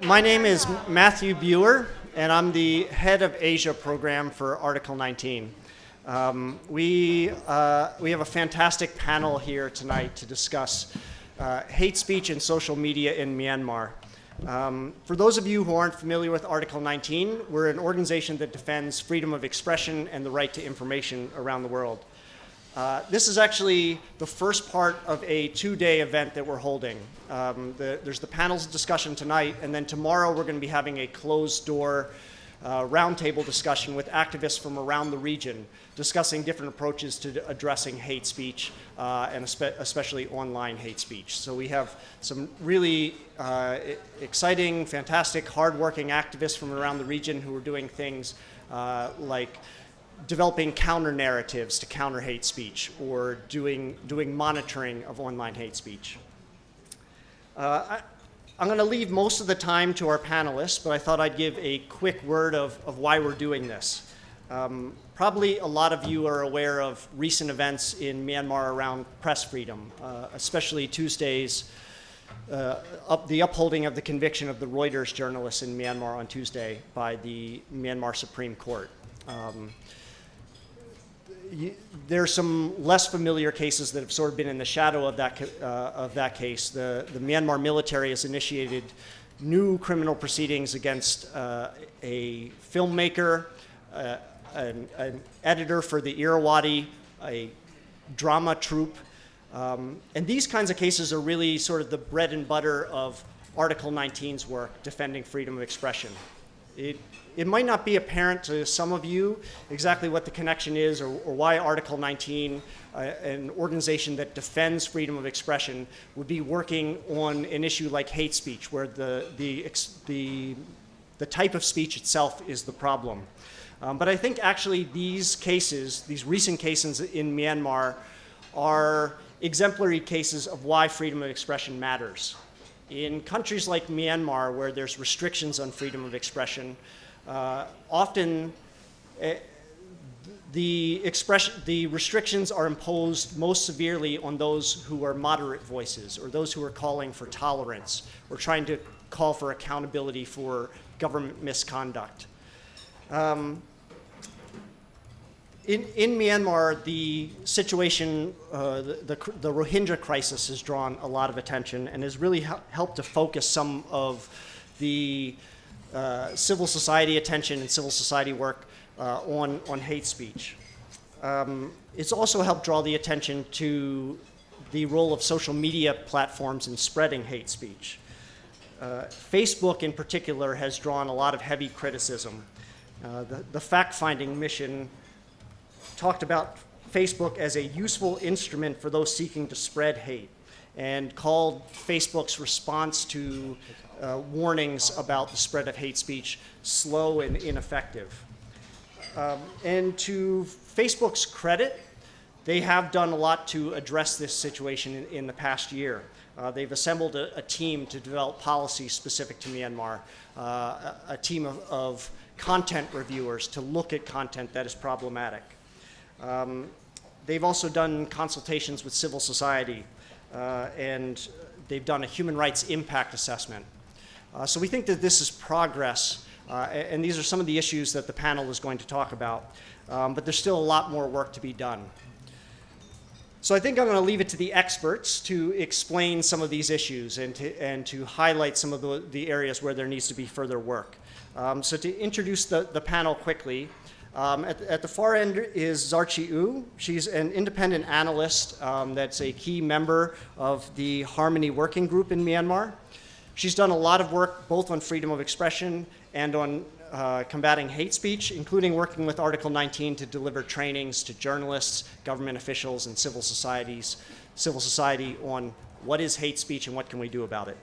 My name is Matthew Bugher, and I'm the head of Asia program for Article 19. We have a fantastic panel here tonight to discuss hate speech and social media in Myanmar. For those of you who aren't familiar with Article 19, we're an organization that defends freedom of expression and the right to information around the world. This is actually the first part of a two-day event that we're holding. There's the panel's discussion tonight, and then tomorrow we're going to be having a closed-door roundtable discussion with activists from around the region discussing different approaches to addressing hate speech, and especially online hate speech. So we have some really exciting, fantastic, hardworking activists from around the region who are doing things like developing counter-narratives to counter hate speech, or doing monitoring of online hate speech. I'm going to leave most of the time to our panelists, but I thought I'd give a quick word of why we're doing this. Probably a lot of you are aware of recent events in Myanmar around press freedom, especially Tuesday's the upholding of the conviction of the Reuters journalists in Myanmar on Tuesday by the Myanmar Supreme Court. There are some less familiar cases that have sort of been in the shadow of that case. The Myanmar military has initiated new criminal proceedings against a filmmaker, an editor for the Irrawaddy, a drama troupe. And these kinds of cases are really sort of the bread and butter of Article 19's work, defending freedom of expression. It might not be apparent to some of you exactly what the connection is, or why Article 19, an organization that defends freedom of expression, would be working on an issue like hate speech, where the type of speech itself is the problem. But I think actually these cases, these recent cases in Myanmar, are exemplary cases of why freedom of expression matters. In countries like Myanmar, where there's restrictions on freedom of expression, often the restrictions are imposed most severely on those who are moderate voices, or those who are calling for tolerance, or trying to call for accountability for government misconduct. In Myanmar, the situation, the Rohingya crisis has drawn a lot of attention and has really helped to focus some of the civil society attention and civil society work on hate speech. It's also helped draw the attention to the role of social media platforms in spreading hate speech. Facebook in particular has drawn a lot of heavy criticism. The fact-finding mission talked about Facebook as a useful instrument for those seeking to spread hate, and called Facebook's response to warnings about the spread of hate speech slow and ineffective. And to Facebook's credit, they have done a lot to address this situation in the past year. They've assembled a team to develop policies specific to Myanmar, a team of content reviewers to look at content that is problematic. They've also done consultations with civil society, and they've done a human rights impact assessment. So we think that this is progress, and these are some of the issues that the panel is going to talk about, but there's still a lot more work to be done. So I think I'm going to leave it to the experts to explain some of these issues and to highlight some of the areas where there needs to be further work. So to introduce the panel quickly, at the far end is Zar Chi Oo. She's an independent analyst that's a key member of the Harmony Working Group in Myanmar. She's done a lot of work both on freedom of expression and on combating hate speech, including working with Article 19 to deliver trainings to journalists, government officials, and civil society on what is hate speech and what can we do about it.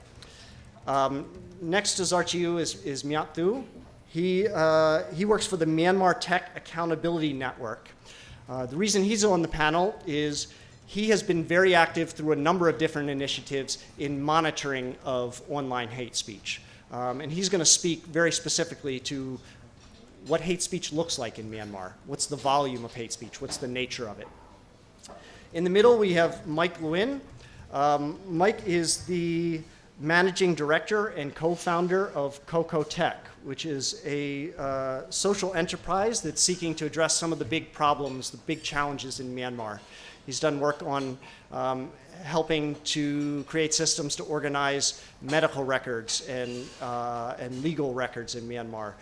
Next to Zar Chi Oo is Myat Thu. He works for the Myanmar Tech Accountability Network. The reason he's on the panel is he has been very active through a number of different initiatives in monitoring of online hate speech. And he's going to speak very specifically to what hate speech looks like in Myanmar. What's the volume of hate speech? What's the nature of it? In the middle, we have Lwin. Mike is the managing director and co-founder of Coco Tech, which is a social enterprise that's seeking to address some of the big problems, the big challenges in Myanmar. He's done work on helping to create systems to organize medical records and legal records in Myanmar,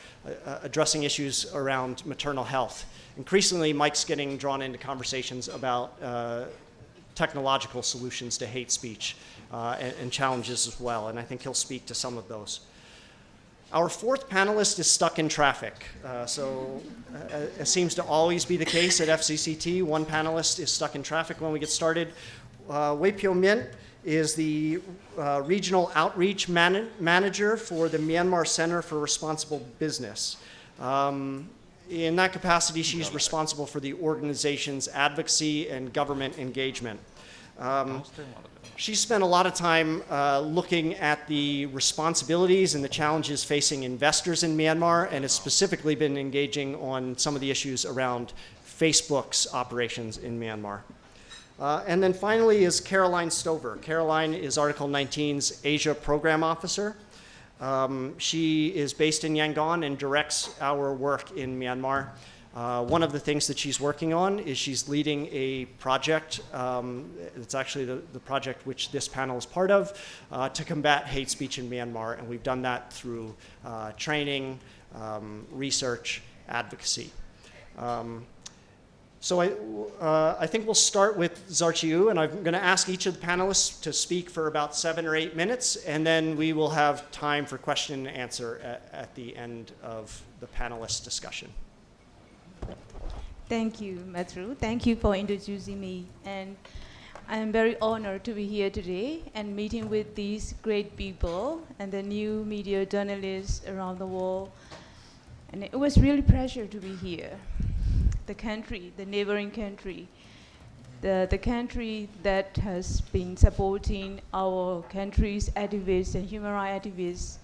addressing issues around maternal health. Increasingly, Mike's getting drawn into conversations about technological solutions to hate speech and challenges as well, and I think he'll speak to some of those. Our fourth panelist is stuck in traffic. It seems to always be the case at FCCT. One panelist is stuck in traffic when we get started. Wai Phyo Myint is the Regional Outreach Manager for the Myanmar Centre for Responsible Business. In that capacity, she's responsible for the organization's advocacy and government engagement. She spent a lot of time looking at the responsibilities and the challenges facing investors in Myanmar, and has specifically been engaging on some of the issues around Facebook's operations in Myanmar. And then finally is Caroline Stover. Caroline is Article 19's Asia Program Officer. She is based in Yangon and directs our work in Myanmar. One of the things that she's working on is she's leading a project, it's actually the project which this panel is part of, to combat hate speech in Myanmar, and we've done that through training, research, advocacy. So I think we'll start with Zar Chi Oo, and I'm going to ask each of the panelists to speak for about 7 or 8 minutes, and then we will have time for question and answer at the end of the panelist discussion. Thank you, Matthew. Thank you for introducing me. And I am very honored to be here today and meeting with these great people and the new media journalists around the world. And it was really a pleasure to be here. The country, the neighboring country, the country that has been supporting our country's activists and human rights activists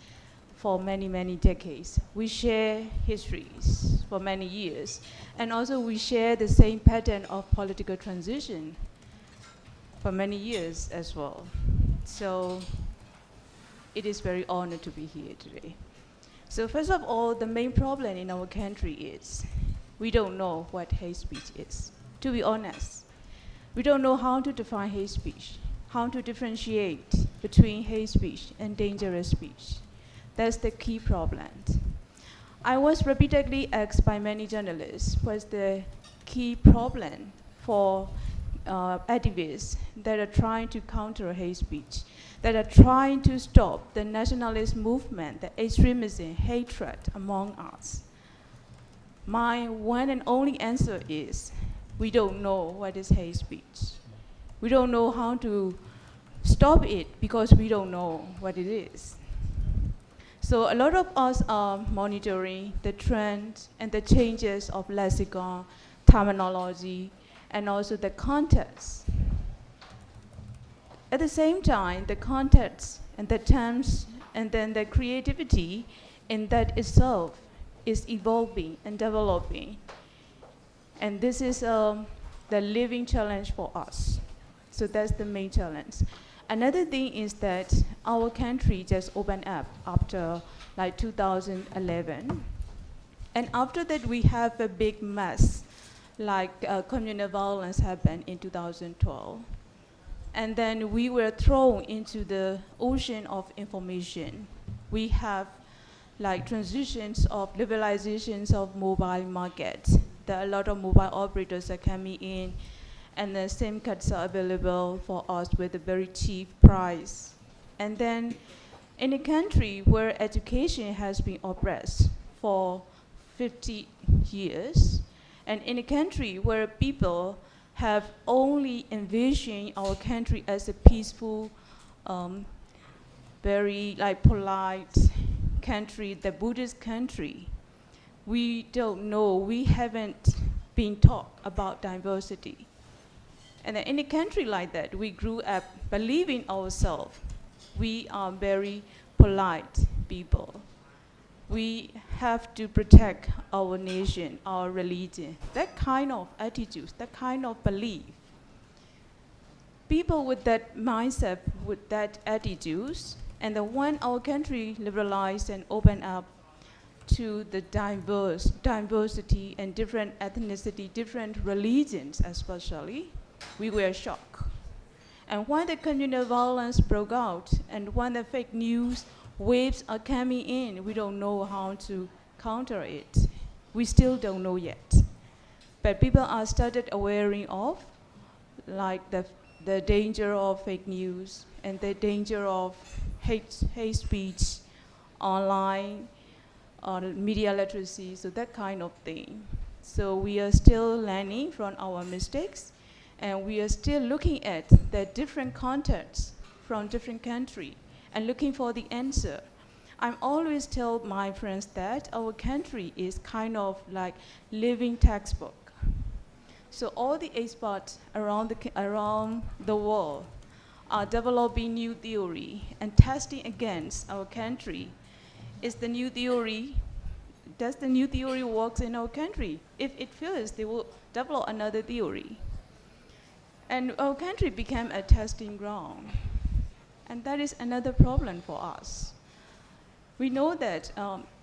for many, many decades. We share histories for many years, and also we share the same pattern of political transition for many years as well. So it is very honored to be here today. So first of all, the main problem in our country is we don't know what hate speech is, to be honest. We don't know how to define hate speech, how to differentiate between hate speech and dangerous speech. That's the key problem. I was repeatedly asked by many journalists what's the key problem for activists that are trying to counter hate speech, that are trying to stop the nationalist movement, the extremism, hatred among us. My one and only answer is we don't know what is hate speech. We don't know how to stop it because we don't know what it is. So a lot of us are monitoring the trends and the changes of lexicon, terminology, and also the context. At the same time, the context and the terms and then the creativity in that itself is evolving and developing. And this is the living challenge for us. So that's the main challenge. Another thing is that our country just opened up after like 2011. And after that, we have a big mess, like communal violence happened in 2012. And then we were thrown into the ocean of information. We have like transitions of liberalizations of mobile markets. There are a lot of mobile operators are coming in, and the SIM cards are available for us with a very cheap price. And then in a country where education has been oppressed for 50 years, and in a country where people have only envisioned our country as a peaceful, very like polite country, the Buddhist country, we don't know, we haven't been taught about diversity. And in a country like that, we grew up believing ourselves. We are very polite people. We have to protect our nation, our religion. That kind of attitude, that kind of belief. People with that mindset, with that attitudes, And then when our country liberalized and opened up to the diversity and different ethnicity, different religions especially, we were shocked. And when the communal violence broke out and when the fake news waves are coming in, we don't know how to counter it. We still don't know yet. But people are started awareing of like the danger of fake news and the danger of hate speech online, media literacy, so that kind of thing. So we are still learning from our mistakes, and we are still looking at the different contexts from different countries and looking for the answer. I'm always tell my friends that our country is kind of like living textbook. So all the experts around the world are developing new theory and testing against our country. Is the new theory, does the new theory work in our country? If it fails, they will develop another theory. And our country became a testing ground. And that is another problem for us. We know that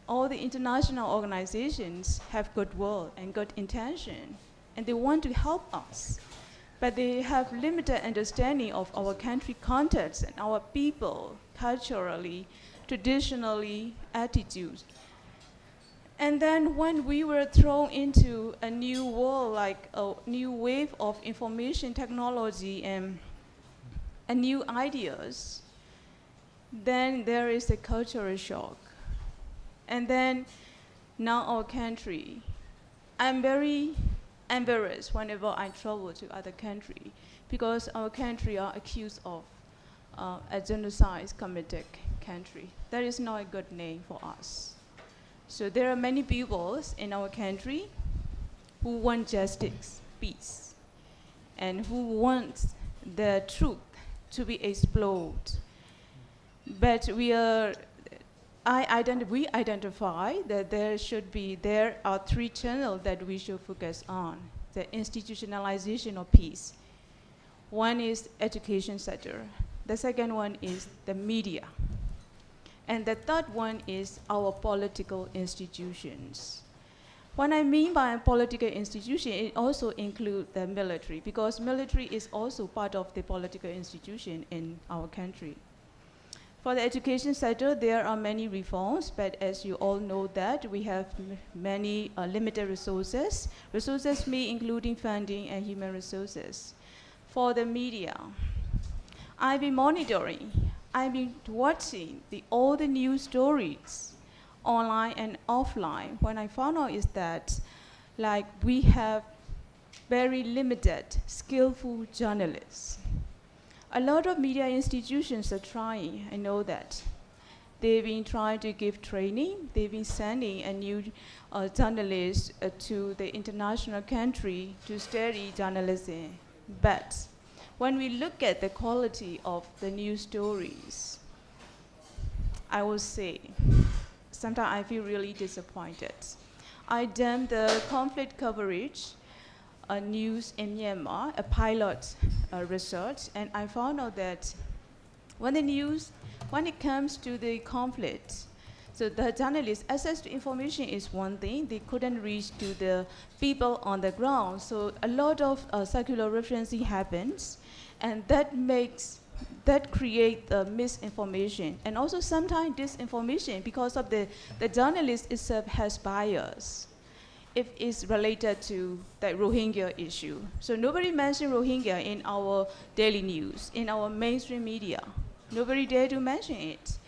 all the international organizations have goodwill and good intention, and they want to help us. But they have limited understanding of our country context and our people, culturally, traditionally, attitudes. And then when we were thrown into a new world, like a new wave of information technology and new ideas, then there is a cultural shock. And then now our country, I'm very embarrassed whenever I travel to other country because our country are accused of a genocide committed country. That is not a good name for us. So there are many people in our country who want justice, peace, and who want the truth to be explored. But we identify that there are three channels that we should focus on: the institutionalization of peace. One is education sector. The second one is the media. And the third one is our political institutions. What I mean by a political institution, it also includes the military, because military is also part of the political institution in our country. For the education sector, there are many reforms, but as you all know that, we have many limited resources. Resources mean including funding and human resources. For the media, I've been monitoring, I've been watching all the news stories, online and offline. What I found out is that we have very limited, skillful journalists. A lot of media institutions are trying, I know that. They've been trying to give training, they've been sending a new journalist to the international country to study journalism. But when we look at the quality of the news stories, I will say, sometimes I feel really disappointed. I done the conflict coverage news in Myanmar, a pilot research, and I found out that when it comes to the conflict, so the journalists' access to information is one thing, they couldn't reach to the people on the ground, so a lot of circular referencing happens, and that creates misinformation, and also sometimes disinformation because of the journalist itself has bias if it's related to the Rohingya issue. So nobody mentioned Rohingya in our daily news, in our mainstream media. Nobody dare to mention it.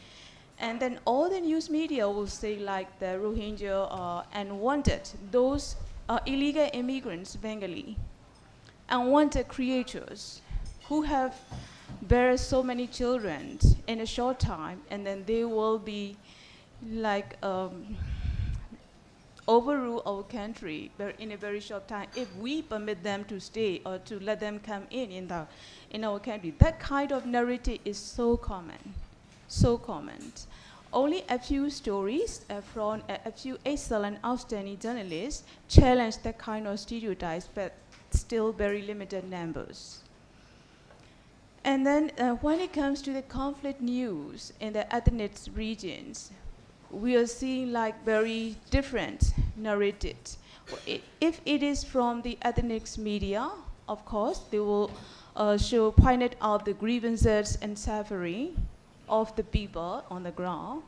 And then all the news media will say like the Rohingya are unwanted, those are illegal immigrants, Bengali, unwanted creatures who have bear so many children in a short time, and then they will be overrule our country in a very short time if we permit them to stay or to let them come in our country. That kind of narrative is so common, so common. Only a few stories from a few excellent, outstanding journalists challenge that kind of stereotypes, but still very limited numbers. And then when it comes to the conflict news in the ethnic regions, we are seeing like very different narratives. If it is from the ethnic media, of course, they will pointed out the grievances and suffering of the people on the ground.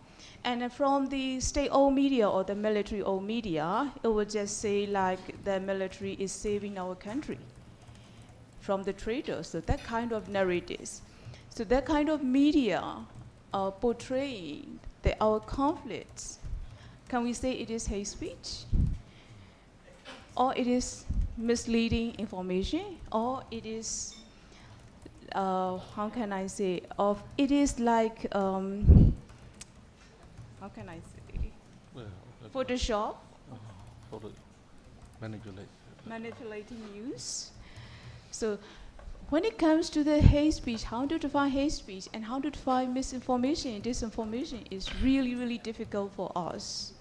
And then from the state-owned media or the military-owned media, it will just say like the military is saving our country from the traitors. So that kind of narratives. So that kind of media portraying our conflicts. Can we say it is hate speech? Or it is misleading information? Or it is, how can I say, it is like, how can I say, Photoshop? Manipulating news. So when it comes to the hate speech, how to define hate speech and how to define misinformation and disinformation is really, really difficult for us.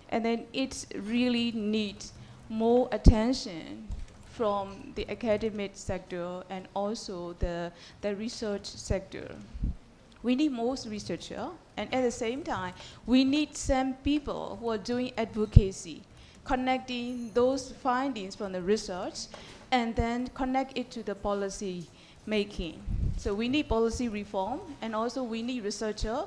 And then it really needs more attention from the academic sector and also the research sector. We need more researchers, and at the same time, we need some people who are doing advocacy, connecting those findings from the research and then connect it to the policy making. So we need policy reform, and also we need researchers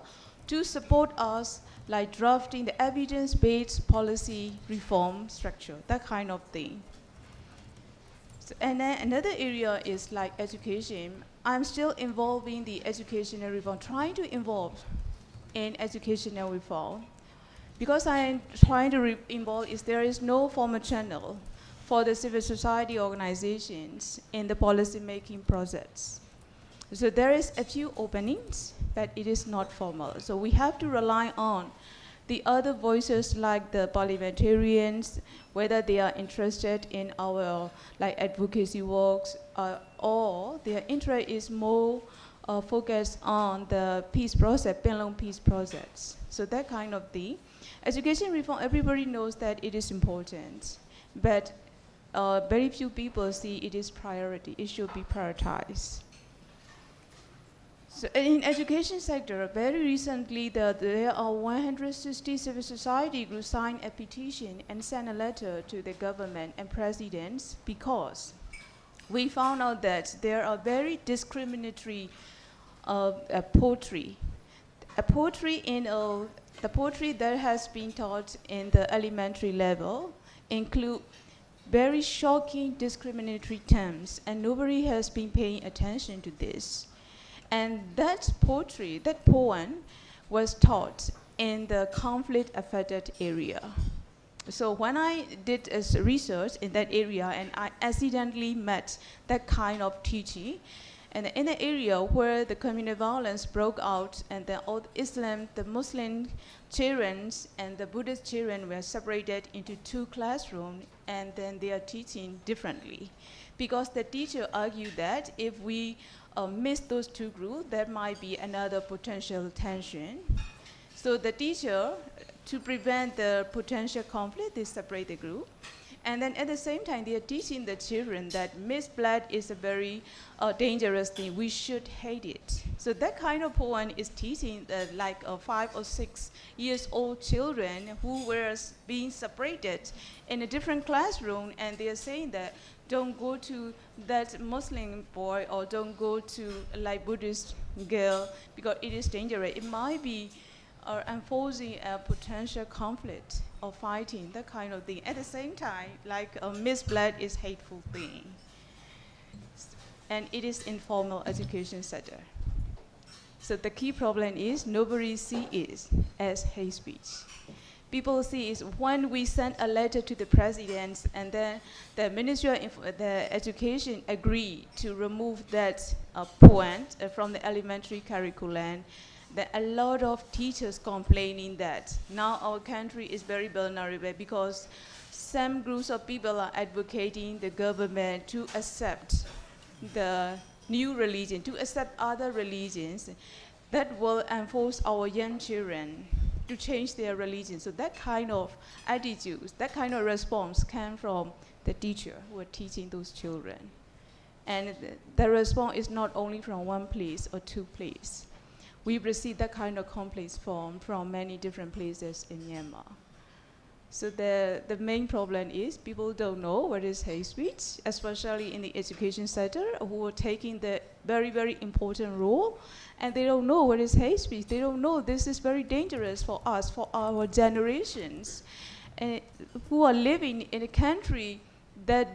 to support us, like drafting the evidence-based policy reform structure, that kind of thing. So, and then another area is like education. I'm still involving the educational reform, trying to involve in educational reform. Because I'm trying to involve is there is no formal channel for the civil society organizations in the policy-making process. So there is a few openings, but it is not formal. So we have to rely on the other voices like the parliamentarians, whether they are interested in our like advocacy works, or their interest is more focused on the peace process, Penlong peace process. So that kind of thing. Education reform, everybody knows that it is important, but very few people see it is priority. It should be prioritized. So in education sector, very recently there are 160 civil society groups signed a petition and sent a letter to the government and presidents because we found out that there are very discriminatory poetry. The poetry that has been taught in the elementary level include very shocking discriminatory terms, and nobody has been paying attention to this. And that poetry, that poem, was taught in the conflict-affected area. So when I did research in that area, and I accidentally met that kind of teaching, and in the area where the communal violence broke out, and the Muslim children and the Buddhist children were separated into two classrooms, and then they are teaching differently. Because the teacher argued that if we miss those two groups, there might be another potential tension. So the teacher, to prevent the potential conflict, they separate the group. And then at the same time, they are teaching the children that mixed blood is a very dangerous thing. We should hate it. So that kind of poem is teaching 5 or 6 years old children who were being separated in a different classroom, and they are saying that don't go to that Muslim boy or don't go to like Buddhist girl because it is dangerous. It might be enforcing a potential conflict or fighting, that kind of thing. At the same time, like mixed blood is hateful thing. And it is informal education sector. So the key problem is nobody sees it as hate speech. People see is when we send a letter to the president and then the Ministry of the Education agreed to remove that point from the elementary curriculum, there are a lot of teachers complaining that now our country is very vulnerable because some groups of people are advocating the government to accept the new religion, to accept other religions that will enforce our young children to change their religion. So that kind of attitudes, that kind of response came from the teacher who are teaching those children. And the response is not only from one place or two places. We've received that kind of complaints from many different places in Myanmar. So the main problem is people don't know what is hate speech, especially in the education sector, who are taking the very, very important role, and they don't know what is hate speech. They don't know this is very dangerous for us, for our generations, who are living in a country that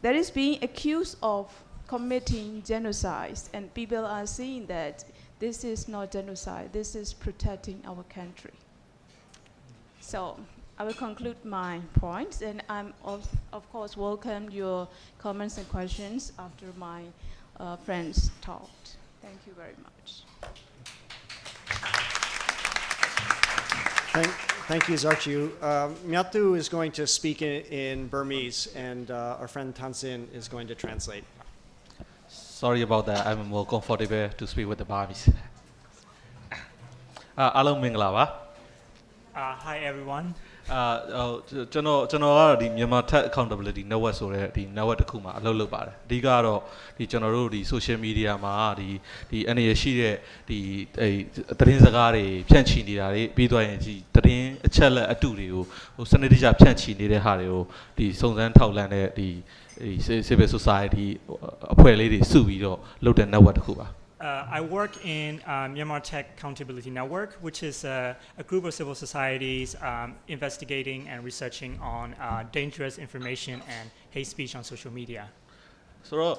is being accused of committing genocide, and people are seeing that this is not genocide, this is protecting our country. So I will conclude my points, and I'm of course welcome your comments and questions after my friends talked. Thank you very much. Thank you, Zar Chi Oo. Myat Thu is going to speak in Burmese, and our friend Tansin is going to translate. Sorry about that. I'm more comfortable to speak with the Burmese. Hello, Mingla. Hi, everyone. ကျွန်တော်ကဒီ Myanmar Tech Accountability Network ဆိုတဲ့ဒီ network တစ်ခုမှာအလုပ်လုပ်ပါတယ်အဓိကတော့ဒီကျွန်တော်တို့ဒီ social media မှာဒီအနေရရှိတဲ့ဒီသတင်းစကားတွေဖြန့်ချီနေတာတွေပြီးသွားရင်ဒီသတင်းအချက်လက်အတုတွေကိုဟိုစနစ်တကျဖြန့်ချီနေတဲ့ဟာတွေကိုဒီစုံစမ်းထောက်လှမ်းတဲ့ဒီ civil society အဖွဲ့လေးတွေစုပြီးတော့လုပ်တဲ့ network တစ်ခုပါ I work in Myanmar Tech Accountability Network, which is a group of civil societies investigating and researching on dangerous information and hate speech on social media. ဆိုတော့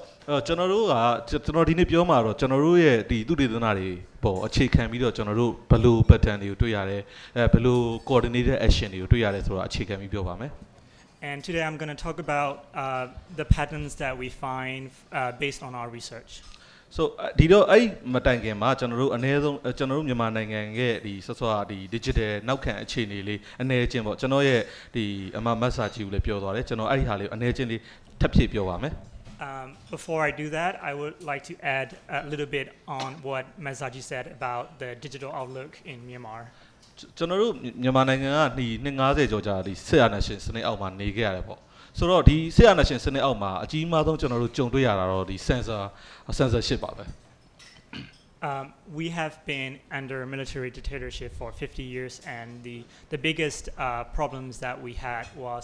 ကျွန်တော်တို့ဒီနေ့ပြောမှာတော့ကျွန်တော်တို့ရဲ့ဒီသုတေသနတွေပေါ်အခြေခံပြီးတော့ကျွန်တော်တို့ဘယ်လို pattern တွေကိုတွေ့ရတယ်ဘယ်လို coordinated action တွေကိုတွေ့ရတယ်ဆိုတော့အခြေခံပြီးပြောပါမယ် And today I'm going to talk about the patterns that we find based on our research. So ဒီတော့အဲ့မတိုင်ခင်မှာကျွန်တော်တို့အနည်းဆုံးကျွန်တော်တို့မြန်မာနိုင်ငံရဲ့ဒီဆော့ဆော့ဒီ digital နောက်ခံအခြေအနေလေးအနည်းချင်းပေါ့ကျွန်တော်ရဲ့ဒီအမမတ်စာကြီးကိုလည်းပြောသွားတယ်ကျွန်တော်အဲ့ဒီဟာလေးအနည်းချင်းလေးထပ်ဖြည့်ပြောပါမယ် Before I do that, I would like to add a little bit on what Masaji said about the digital outlook in Myanmar. ကျွန်တော်တို့မြန်မာနိုင်ငံကဒီ250ကျော်ကြာဒီစစ်အာဏာရှင်စနစ်အောက်မှာနေခဲ့ရတယ်ပေါ့ဆိုတော့ဒီစစ်အာဏာရှင်စနစ်အောက်မှာအကြီးအမားဆုံးကျွန်တော်တို့ကြုံတွေ့ရတာတော့ဒီ censorship ပါပဲ We have been under military dictatorship for 50 years, and the biggest problems that we had was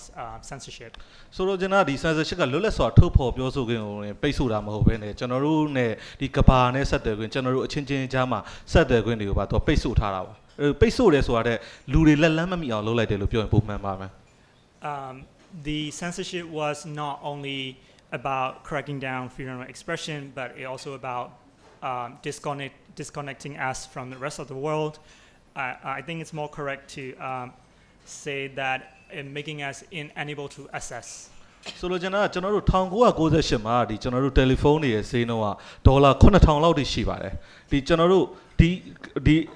censorship. ဆိုတော့ကျွန်တော်ဒီ censorship ကလွတ်လပ်စွာထုတ်ဖော်ပြောဆိုခွင့်ကိုပိတ်ဆို့တာမဟုတ်ဘဲနဲ့ကျွန်တော်တို့ ਨੇ ဒီကဘာနဲ့ဆက်သွယ်ခွင့်ကျွန်တော်တို့အချင်းချင်းကြားမှာဆက်သွယ်ခွင့်တွေကိုပါတော့ပိတ်ဆို့ထားတာပါပိတ်ဆို့တယ်ဆိုတာတဲ့လူတွေလက်လန်းမမိအောင်လုပ်လိုက်တယ်လို့ပြောရင်ပုံမှန်ပါမယ် The censorship was not only about cracking down freedom of expression, but it also about disconnecting us from the rest of the world. I think it's more correct to say that making us unable to access. ဆိုတော့ကျွန်တော်တို့1998မှာဒီကျွန်တော်တို့တယ်လီဖုန်းတွေရဲ့ဈေးနှုန်းကဒေါ်လာ9000လောက်ထိရှိပါတယ်ဒီကျွန်တော်တို့ဒီ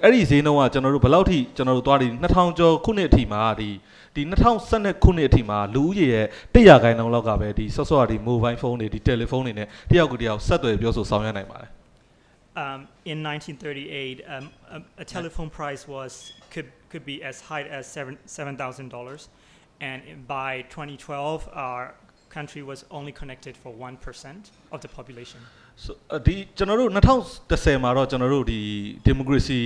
အဲ့ဒီဈေးနှုန်းကကျွန်တော်တို့ဘယ်လောက်ထိကျွန်တော်တို့သွားပြီး2000ကျော်ခုနှစ်အထိမှာဒီ2012ခုနှစ်အထိမှာလူဦးရေရဲ့100ခိုင်နှုန်းလောက်ကပဲဒီဆော့ဆော့ဒီ mobile phone တွေဒီ telephone တွေနဲ့တယောက်ကိုတယောက်ဆက်သွယ်ပြောဆိုဆောင်ရွက်နိုင်ပါတယ် In 1938, a telephone price could be as high as $7,000, and by 2012, our country was only connected for 1% of the population. So ဒီကျွန်တော်တို့2010မှာတော့ကျွန်တော်တို့ဒီ democracy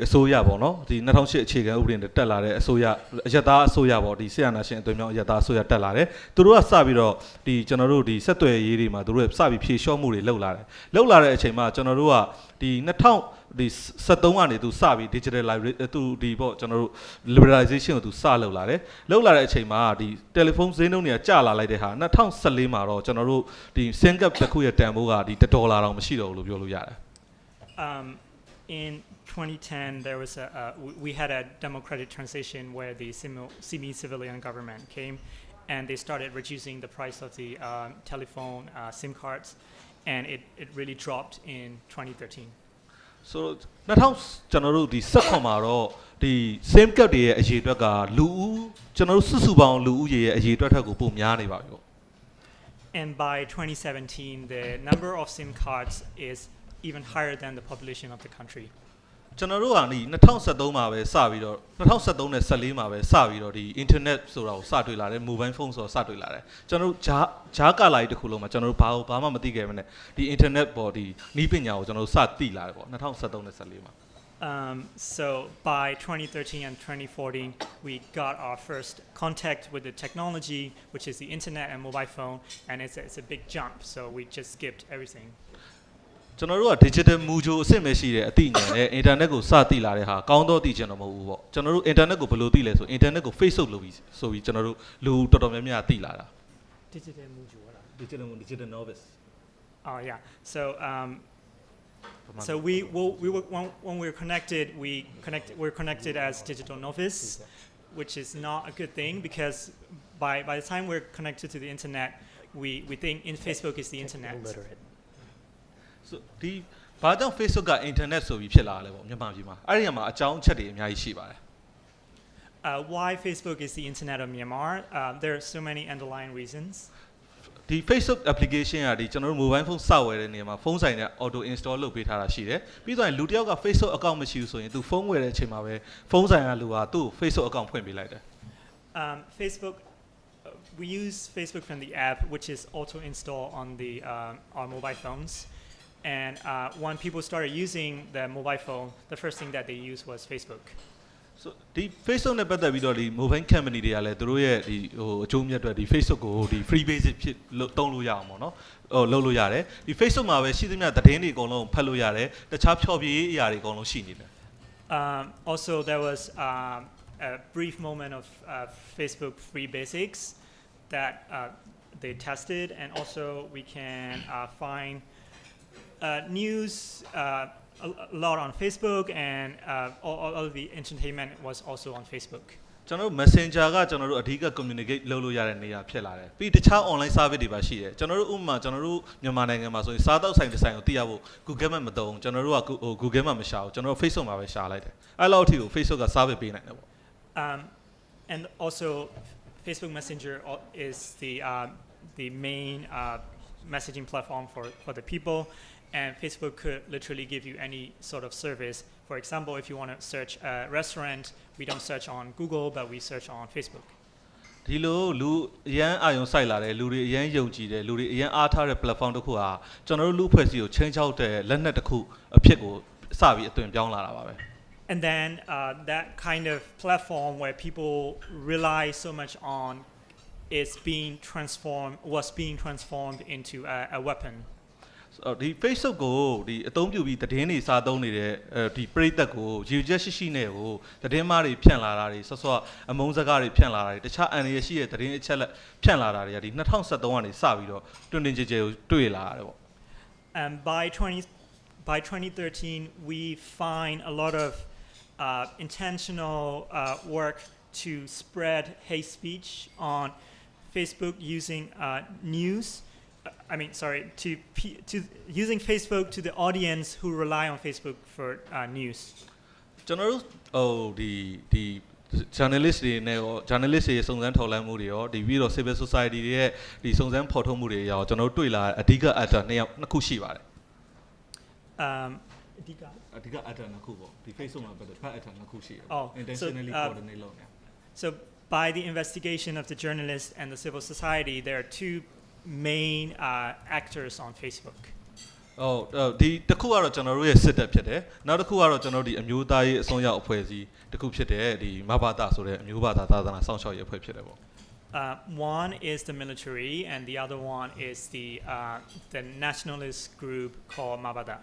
အစိုးရပေါ့နော်ဒီ2008အခြေခံဥပဒေနဲ့တက်လာတဲ့အစိုးရအယက်သားအစိုးရပေါ့ဒီဆီယနာရှင်အသွင်မြောက်အယက်သားအစိုးရတက်လာတယ်သူတို့ကစပြီးတော့ဒီကျွန်တော်တို့ဒီဆက်သွယ်ရေးတွေမှာသူတို့စပြီးဖြေလျှော့မှုတွေလုပ်လာတဲ့အချိန်မှာကျွန်တော်တို့ကဒီ2013ကနေသူစပြီး digital library သူဒီပေါ့ကျွန်တော်တို့ liberalization ကိုသူစလုပ်လာတဲ့အချိန်မှာဒီ telephone ဈေးနှုန်းတွေကကျလာလိုက်တဲ့ဟာ2014မှာတော့ကျွန်တော်တို့ဒီ SIM card တစ်ခုရဲ့တန်ဖိုးကဒီ$1တောင်မရှိတော့ဘူးလို့ပြောလို့ရတယ် In 2010, there was we had a democratic transition where the semi-civilian government came, and they started reducing the price of the telephone SIM cards, and it really dropped in 2013. So ကျွန်တော်တို့ဒီ16မှာတော့ဒီ SIM card တွေရဲ့အရေးအတွက်ကလူဦးကျွန်တော်တို့စုစုပေါင်းလူဦးရေရဲ့အရေးအတွက်ထက်ကိုပိုများနေပါပြီပေါ့ And by 2017, the number of SIM cards is even higher than the population of the country. ကျွန်တော်တို့ကဒီ2013မှာပဲစပြီးတော့2013နဲ့14မှာပဲစပြီးတော့ဒီ internet ဆိုတာကိုစတွေ့လာတယ် mobile phone ဆိုတာစတွေ့လာတယ်ကျွန်တော်တို့ဂျားကာလာကြီးတစ်ခုလုံးမှာကျွန်တော်တို့ဘာမှမသိခဲ့ဘဲနဲ့ဒီ internet ပေါ်ဒီနည်းပညာကိုကျွန်တော်တို့စသိလာတယ်ပေါ့2013နဲ့14မှာ So by 2013 and 2014, we got our first contact with the technology, which is the internet and mobile phone, and it's a big jump. So we just skipped everything. ကျွန်တော်တို့က digital မူကြိုအစ်စ်ပဲရှိတယ်အသိဉာဏ်နဲ့ internet ကိုစသိလာတဲ့ဟာကောင်းတော့သိချင်တော့မဟုတ်ဘူးပေါ့ကျွန်တော်တို့ internet ကိုဘယ်လိုသိလဲဆို internet ကို Facebook လို့ပြီးဆိုပြီးကျွန်တော်တို့လူတော်တော်များများသိလာတာ Digital mujo, digital novice. Oh yeah. So we were when we were connected, we're connected as digital novice, which is not a good thing because by the time we're connected to the internet, we think in Facebook is the internet. So ဒီဘာကြောင့် Facebook က internet ဆိုပြီးဖြစ်လာလဲပေါ့မြန်မာပြည်မှာအဲ့ဒီမှာအကြောင်းအချက်တွေအများကြီးရှိပါတယ် Why Facebook is the internet of Myanmar? There are so many underlying reasons. ဒီ Facebook application ကဒီကျွန်တော်တို့ mobile phone စောက်ဝယ်တဲ့နေရာမှာဖုန်းဆိုင်နဲ့ auto install လုပ်ပေးထားတာရှိတယ်ပြီးတော့လူတစ်ယောက်က Facebook account မရှိဘူးဆိုရင်သူဖုန်းဝယ်တဲ့အချိန်မှာပဲဖုန်းဆိုင်ကလူကသူ့ Facebook account ဖွင့်ပေးလိုက်တယ် Facebook, we use Facebook from the app, which is auto install on our mobile phones. And when people started using the mobile phone, the first thing that they used was Facebook. So ဒီ Facebook နဲ့ပတ်သက်ပြီးတော့ဒီ mobile company တွေကလည်းသူတို့ရဲ့ဒီဟိုအကျိုးမြတ်တွေဒီ Facebook ကိုဒီ free basic ဖြစ်တုံးလို့ရအောင်ပေါ့နော်ဟိုလုပ်လို့ရတယ်ဒီ Facebook မှာပဲရှိသမျှသတင်းတွေအကုန်လုံးဖတ်လို့ရတယ်တခြားဖြောပြရေးအရာတွေအကုန်လုံးရှိနေတယ် Also, there was a brief moment of Facebook free basics that they tested, and also we can find news a lot on Facebook, and all of the entertainment was also on Facebook. ကျွန်တော်တို့ Messenger ကကျွန်တော်တို့အဓိက communicate လုပ်လို့ရတဲ့နေရာဖြစ်လာတယ်ပြီးတခြား online service တွေပါရှိတယ်ကျွန်တော်တို့ဥပမာကျွန်တော်တို့မြန်မာနိုင်ငံမှာဆိုရင်စားတောက်ဆိုင်တစ်ဆိုင်ကိုသိရဖို့ Google Map မသုံးကျွန်တော်တို့က Google Map မရှာဘူးကျွန်တော်တို့ Facebook မှာပဲရှာလိုက်တယ်အဲ့လောက်အထိကို Facebook က service ပေးနိုင်တယ်ပေါ့ And also Facebook Messenger is the main messaging platform for the people. And Facebook could literally give you any sort of service. For example, if you want to search a restaurant, we don't search on Google, but we search on Facebook. ဒီလိုလူအရန်အာရုံစိုက်လာတယ်လူတွေအရန်ယုံကြည်တယ်လူတွေအရန်အားထားတဲ့ platform တစ်ခုဟာကျွန်တော်တို့လူဖွဲ့စည်းကိုချင်းချောက်တဲ့လက်နက်တစ်ခုအဖြစ်ကိုစပြီးအသွင်ပြောင်းလာတာပါပဲ And then that kind of platform where people rely so much on was being transformed into a weapon. ဒီ Facebook ကိုဒီအသုံးပြုပြီးသတင်းတွေစာသုံးနေတဲ့ဒီပရိသတ်ကိုရည်ချက်ရှိနဲ့ကိုသတင်းမားတွေဖြန့်လာတာတွေဆော့ဆော့အမုန်းစကားတွေဖြန့်လာတာတွေတခြားအန်ရရှိတဲ့သတင်းအချက်လက်ဖြန့်လာတာတွေကဒီ2013ကနေစပြီးတော့တွင်တွင်ကြဲကြဲကိုတွေ့လာရတယ်ပေါ့ And by 2013 we find a lot of intentional work to spread hate speech on Facebook using news. To using Facebook to the audience who rely on Facebook for news. ကျွန်တော်တို့ဒီ journalist တွေနဲ့ရော journalist တွေစုံစမ်းထောက်လှမ်းမှုတွေရောဒီပြီးတော့ civil society တွေရဲ့ဒီစုံစမ်းဖော်ထုတ်မှုတွေရောကျွန်တော်တို့တွေ့လာအဓိက actor နှစ်ခုရှိပါတယ်အဓိက actor နှစ်ခုပေါ့ဒီ Facebook မှာပတ်သက် actor နှစ်ခုရှိတယ် intentionally coordinate လုပ်နေ So by the investigation of the journalists and the civil society, there are two main actors on Facebook. ဒီတစ်ခုကတော့ကျွန်တော်တို့ရဲ့စစ်တပ်ဖြစ်တယ်နောက်တစ်ခုကတော့ကျွန်တော်တို့ဒီအမျိုးသားရေးအစွန်းရောက်အဖွဲ့အစည်းတစ်ခုဖြစ်တယ်ဒီမဘာသာဆိုတဲ့အမျိုးဘာသာသာသနာစောင့်ရှောက်ရေးအဖွဲ့ဖြစ်တယ်ပေါ့ One is the military and the other one is the nationalist group called Mabada.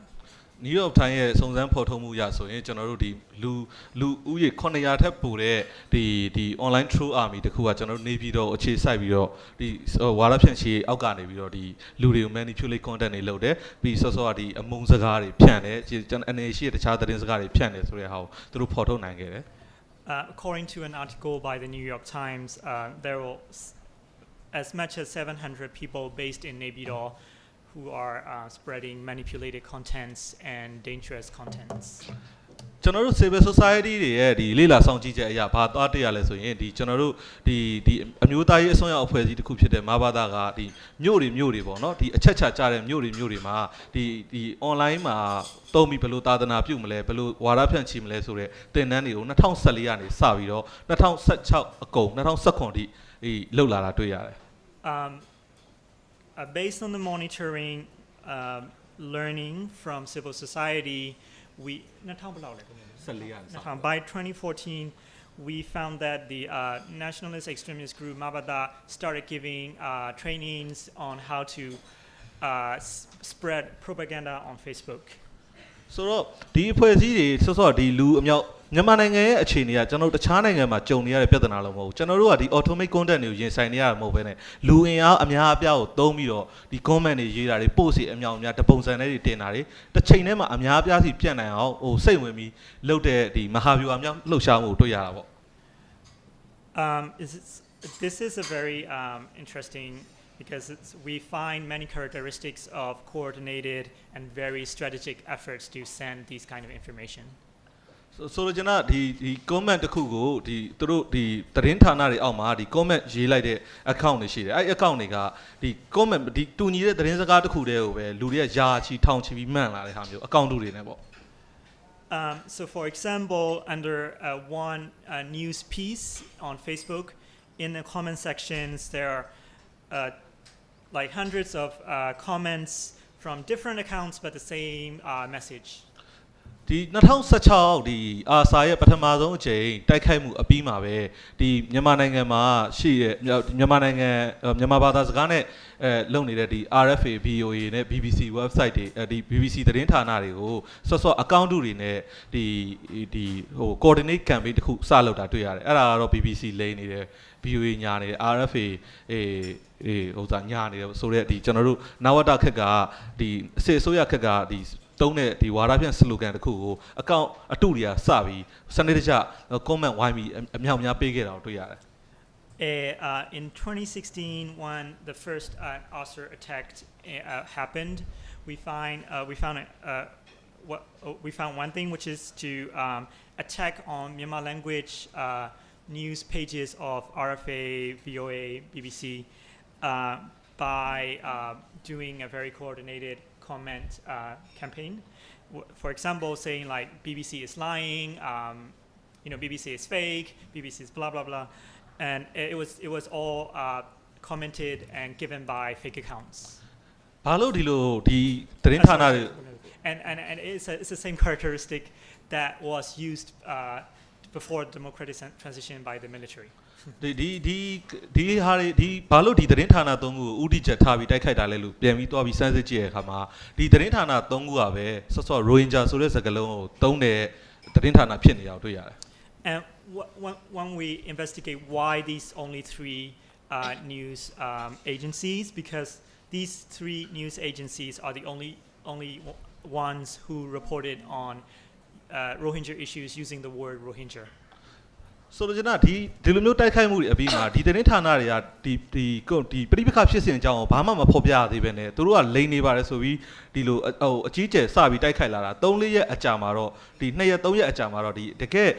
New York Times ရဲ့စုံစမ်းဖော်ထုတ်မှုရဆိုရင်ကျွန်တော်တို့ဒီလူဦးရေ900ထက်ပိုတဲ့ဒီ online true army တခုကကျွန်တော်တို့နေပြီးတော့အခြေစိုက်ပြီးတော့ဒီဝါရဖြန့်ချီအောက်ကနေပြီးတော့ဒီလူတွေကို manipulate content တွေလုပ်တယ်ပြီးဆော့ဆော့ဒီအမုန်းစကားတွေဖြန့်တယ်ကျွန်တော်အနေရှိတဲ့တခြားသတင်းစကားတွေဖြန့်တယ်ဆိုတဲ့ဟာကိုသူတို့ဖော်ထုတ်နိုင်ခဲ့တယ် According to an article by the New York Times, there were as much as 700 people based in Naypyidaw who are spreading manipulated contents and dangerous contents. ကျွန်တော်တို့ civil society တွေရဲ့ဒီလေ့လာဆောင်ကြည့်ချက်အရာဘာသွားတွေ့ရလဲဆိုရင်ဒီကျွန်တော်တို့ဒီအမျိုးသားရေးအစွမ်းရောက်အဖွဲ့အစည်းတစ်ခုဖြစ်တဲ့မဘာသာကဒီမြို့တွေပေါ့နော်ဒီအချက်ချတဲ့မြို့တွေမှာဒီ online မှာတုံးပြီးဘယ်လိုသာသနာပြုမလဲဘယ်လိုဝါဒဖြန့်ချီမလဲဆိုတဲ့သင်တန်းတွေကို2014ကနေစပြီးတော့2016အကုန်2019ထိလှုပ်လာတာတွေ့ရတယ် Based on the monitoring learning from civil society we by 2014 we found that the nationalist extremist group Mabada started giving trainings on how to spread propaganda on Facebook. ဆိုတော့ဒီအဖွဲ့အစည်းတွေဆော့ဒီလူအမြောက်မြန်မာနိုင်ငံရဲ့အခြေအနေကကျွန်တော်တို့တခြားနိုင်ငံမှာကြုံနေရတဲ့ပြဿနာလုံးမဟုတ်ဘူးကျွန်တော်တို့ကဒီ automate content တွေကိုရင်ဆိုင်နေရတာမဟုတ်ဘဲနဲ့လူအင်အားအများအပြားကိုသုံးပြီးတော့ဒီ comment တွေရေးတာတွေ post တွေအမြောက်အများတပုံစံတွေတင်တာတွေတစ်ချိန်တည်းမှာအများအပြားစီပြန့်နိုင်အောင်ဟိုစိတ်ဝင်ပြီးလုပ်တဲ့ဒီမဟာဗျူဟာမြောက်လှုပ်ရှားမှုတွေ့ရတာပေါ့ This is a very interesting because we find many characteristics of coordinated and very strategic efforts to send these kind of information. So ကျွန်တော်ဒီ comment တစ်ခုကိုဒီသူတို့ဒီသတင်းဌာနတွေအောက်မှာဒီ comment ရေးလိုက်တဲ့ account တွေရှိတယ်အဲ့ account တွေကဒီ comment ဒီတူညီတဲ့သတင်းစကားတစ်ခုတည်းကိုပဲလူတွေကယာချီထောင်ချီပြီးမှန်လာတဲ့ဟာမျိုး account တွေနဲ့ပေါ့ So for example under one news piece on Facebook in the comment sections there are like hundreds of comments from different accounts but the same message. ဒီ2016ဒီအာဆာရဲ့ပထမဆုံးအချိန်တိုက်ခိုက်မှုအပြီးမှာပဲဒီမြန်မာနိုင်ငံမှာရှိတဲ့မြန်မာဘာသာစကားနဲ့လုပ်နေတဲ့ဒီ RFA VOA နဲ့ BBC website တွေဒီ BBC သတင်းဌာနတွေကိုဆော့ account တွေနဲ့ဒီဟို coordinate campaign တစ်ခုစလုပ်တာတွေ့ရတယ်အဲ့ဒါကတော့ BBC လိမ့်နေတယ် VOA ညာနေတယ် RFA ဟိုညာနေတယ်ဆိုတော့ဒီကျွန်တော်တို့နဝတခက်ကဒီအစစ်အစိုးရခက်ကဒီတုံးတဲ့ဒီဝါဒဖြန့် slogan တစ်ခုကို account အတုတွေကစပြီးစနစ်တကျ comment ဝိုင်းပြီးအမြောက်များပေးခဲ့တာကိုတွေ့ရတယ် In 2016 when the first Oscar attack happened we found one thing which is to attack on Myanmar language news pages of RFA, VOA, BBC by doing a very coordinated comment campaign. For example, saying like BBC is lying, BBC is fake, BBC is blah blah blah, and it was all commented and given by fake accounts. ဘာလို့ဒီလိုဒီသတင်းဌာနတွေ and it's the same characteristic that was used before democratic transition by the military. ဒီဟာဒီဘာလို့ဒီသတင်းဌာန3ခုကိုဥတီချက်ထားပြီးတိုက်ခိုက်တာလဲလို့ပြန်ပြီးသွားပြီးစမ်းစစ်ကြည့်ရတဲ့အခါမှာဒီသတင်းဌာန3ခုကပဲဆော့ Rohingya ဆိုတဲ့စကားလုံးကိုသုံးတဲ့သတင်းဌာနဖြစ်နေတာကိုတွေ့ရတယ် And when we investigate why these only three news agencies, because these three news agencies are the only ones who reported on Rohingya issues using the word Rohingya. ဆိုတော့ကျွန်တော်ဒီလိုမျိုးတိုက်ခိုက်မှုတွေအပြီးမှာဒီသတင်းဌာနတွေကဒီပြိပခါဖြစ်စဉ်အကြောင်းကိုဘာမှမဖော်ပြသေးပဲနဲ့သူတို့ကလိန်နေပါတယ်ဆိုပြီးဒီလိုဟိုအကြီးကျယ်စပြီးတိုက်ခိုက်လာတာ3-4ရက်အကြာမှာတော့ဒီ2ရက်3ရက်အကြာမှာတော့ဒီတကယ်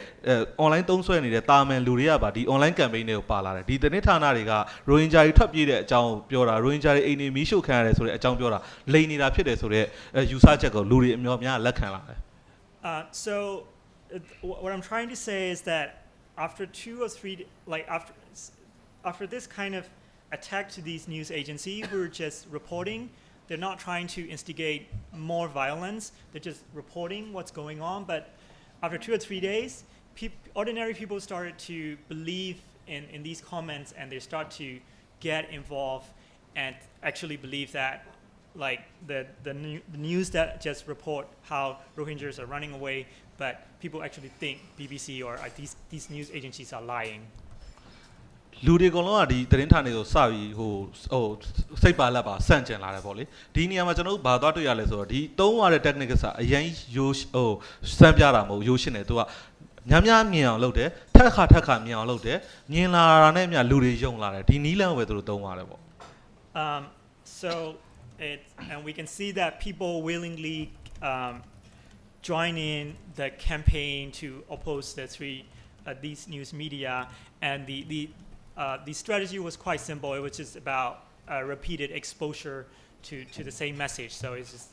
online သုံးစွဲနေတဲ့တာမန်လူတွေကပါဒီ online campaign တွေကိုပါလာတယ်ဒီသတင်းဌာနတွေက Rohingya တွေထွက်ပြေးတဲ့အကြောင်းပြောတာ Rohingya တွေအိမ်နေမီးရှို့ခံရတယ်ဆိုတဲ့အကြောင်းပြောတာလိန်နေတာဖြစ်တယ်ဆိုတဲ့ယူဆချက်ကိုလူတွေအများများလက်ခံလာတယ် So what I'm trying to say is that after 2 or 3 like after this kind of attack to these news agencies we're just reporting they're not trying to instigate more violence they're just reporting what's going on but after 2 or 3 days ordinary people started to believe in these comments and they start to get involved and actually believe that like the news that just report how Rohingyas are running away but people actually think BBC or these news agencies are lying. လူတွေအကုန်လုံးကဒီသတင်းဌာနတွေကိုစပြီးဟိုစိတ်ပါလက်ပါစန့်ကျင်လာတယ်ပေါ့လေဒီနေရာမှာကျွန်တော်တို့ဘာသွားတွေ့ရလဲဆိုတော့ဒီသုံးရတဲ့ technique ကအရင်ရိုးဟိုစမ်းပြတာမဟုတ်ရိုးရှင်းတယ်သူကများမြင်အောင်လုပ်တယ်ထက်ခါမြင်အောင်လုပ်တယ်မြင်လာတာနဲ့မြလူတွေယုံလာတယ်ဒီနီးလန်းပဲသူတို့သုံးရတယ်ပေါ့ So and we can see that people willingly join in the campaign to oppose these news media, and the strategy was quite simple. It was just about repeated exposure to the same message. So it's just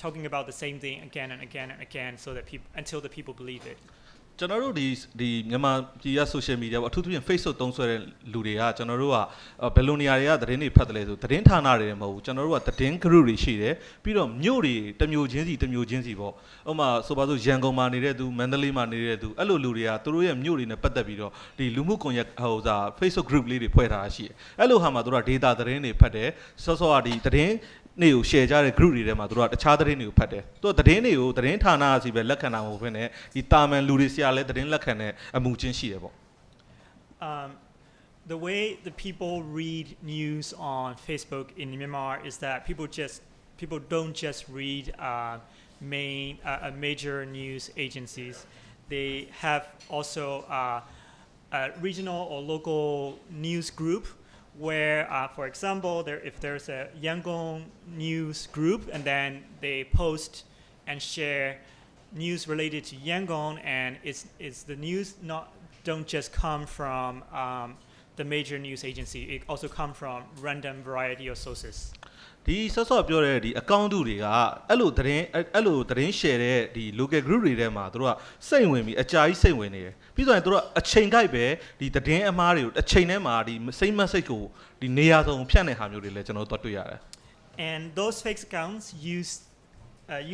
talking about the same thing again and again and again, so that until the people believe it. ကျွန်တော်တို့ဒီမြန်မာပြည်က social media ပေါ့အထူးသဖြင့် Facebook သုံးစွဲတဲ့လူတွေကကျွန်တော်တို့ကဘယ်လိုနေရာတွေကသတင်းတွေဖတ်တယ်လဲဆိုသတင်းဌာနတွေမဟုတ်ဘူးကျွန်တော်တို့ကသတင်း group တွေရှိတယ်ပြီးတော့မြို့တွေတစ်မျိုးချင်းစီပေါ့ဥပမာဆိုပါစို့ရန်ကုန်မှာနေတဲ့သူမန္တလေးမှာနေတဲ့သူအဲ့လိုလူတွေကသူတို့ရဲ့မြို့တွေနဲ့ပတ်သက်ပြီးတော့ဒီလူမှုကွန်ရက်Facebook group လေးတွေဖွဲ့ထားတာရှိတယ်အဲ့လိုဟာမှာသူတို့က data သတင်းတွေဖတ်တယ်စောစောကဒီသတင်း နေကို share ကြတဲ့ group တွေထဲမှာသူတို့ကတခြားသတင်းတွေကိုဖတ်တယ်သူကသတင်းတွေကိုသတင်းဌာနအစီပဲလက်ခံတာမဟုတ်ဘဲနဲ့ဒီတာမန်လူတွေဆရာလည်းသတင်းလက်ခံတဲ့အမှုချင်းရှိတယ်ပေါ့ The way the people read news on Facebook in Myanmar is that people don't just read major news agencies. They have also a regional or local news group where, for example, if there's a Yangon news group and then they post and share news related to Yangon, and it's the news don't just come from the major news agency. It also come from random variety of sources. ဒီဆော့ဆော့ပြောတဲ့ဒီ account တွေကအဲ့လိုသတင်း share တဲ့ဒီ local group တွေထဲမှာတို့ကစိတ်ဝင်ပြီးအကြာကြီးစိတ်ဝင်နေတယ်ပြီးတော့တို့ကအချိန်ကြိုက်ပဲဒီသတင်းအမှားတွေကိုအချိန်ထဲမှာဒီ same message ကိုဒီနေရာစုံဖြန့်တဲ့ဟာမျိုးတွေလည်းကျွန်တော်တို့တွေ့ရတယ် And those fake accounts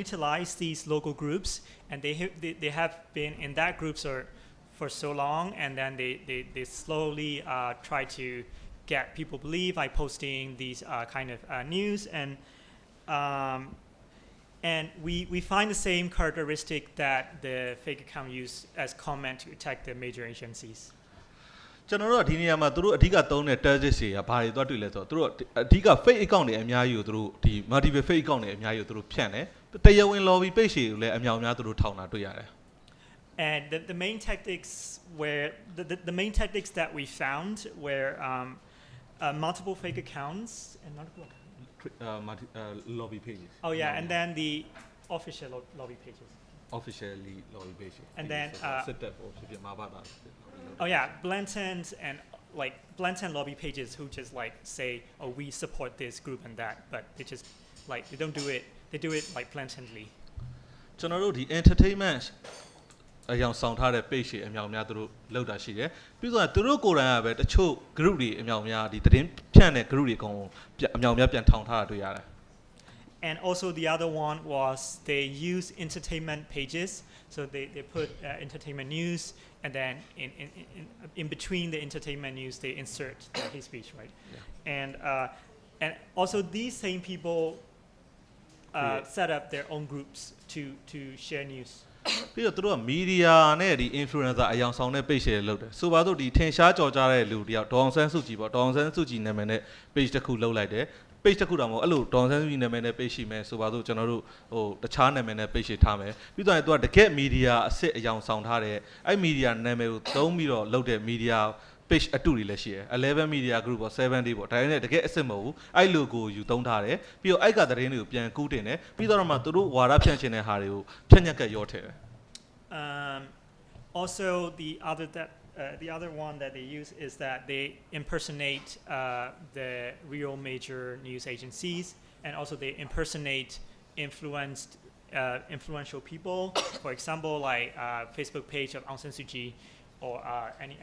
utilize these local groups, and they have been in that groups for so long, and then they slowly try to get people believe by posting these kind of news, and we find the same characteristic that the fake account use as comment to attack the major agencies. ကျွန်တော်တို့ကဒီနေရာမှာတို့အဓိကသုံးတဲ့ target တွေကဘာတွေသွားတွေ့လဲဆိုတော့တို့အဓိက fake account တွေအများကြီးကိုတို့ဒီ multiple fake account တွေအများကြီးကိုတို့ဖြန့်တယ်တရားဝင် lobby page တွေကိုလည်းအများအများတို့ထောင်တာတွေ့ရတယ် And the main tactics the main tactics that we found were multiple fake accounts and lobby pages. Oh yeah, and then the official lobby pages. Officially lobby pages. And then oh yeah, blatant lobby pages who just like say, oh, we support this group and that, but they just like they don't do it. They do it like blatantly. ကျွန်တော်တို့ဒီ entertainment အကြောင်းဆောင်ထားတဲ့ page တွေအများများတို့လောက်တာရှိတယ်ပြီးတော့သူတို့ကိုယ်တိုင်ကပဲတချို့ group တွေအများများဒီသတင်းဖြန့်တဲ့ group တွေအကုန်အများများပြန်ထောင်ထားတာတွေ့ရတယ် And also the other one was they use entertainment pages, so they put entertainment news, and then in between the entertainment news they insert the hate speech, right? Yeah. And also these same people set up their own groups to share news. ပြီးတော့တို့က media နဲ့ဒီ influencer အယောင်ဆောင်တဲ့ page တွေလုပ်တယ်ဆိုပါတော့ဒီထင်ရှားကြော်ကြားတဲ့လူတယောက်ဒေါအောင်ဆန်းစုကြည်ပေါ့ဒေါအောင်ဆန်းစုကြည်နာမည်နဲ့ page တစ်ခုလုပ်လိုက်တယ် page တစ်ခုတောင်မဟုတ်အဲ့လိုဒေါအောင်ဆန်းစုကြည်နာမည်နဲ့ page ရှိမယ်ဆိုပါတော့ကျွန်တော်တို့ဟိုတခြားနာမည်နဲ့ page တွေထားမယ်ပြီးတော့သူကတကယ် media အစစ်အယောင်ဆောင်ထားတဲ့အဲ့ media နာမည်ကိုသုံးပြီးတော့လုပ်တဲ့ media page အတူတွေလည်းရှိတယ်11 media group ပေါ့7 day ပေါ့ဒါနဲ့တကယ်အစစ်မဟုတ်ဘူးအဲ့ logo ယူသုံးထားတယ်ပြီးတော့အဲ့ကသတင်းတွေကိုပြန်ကူးတင်တယ်ပြီးတော့မှသူတို့ဝါဒဖြန့်ချင်တဲ့ဟာတွေကိုဖြန့်ညက်ကရောထည့်တယ် Also, the other one that they use is that they impersonate the real major news agencies, and also they impersonate influential people. For example, like Facebook page of Aung San Suu Kyi, or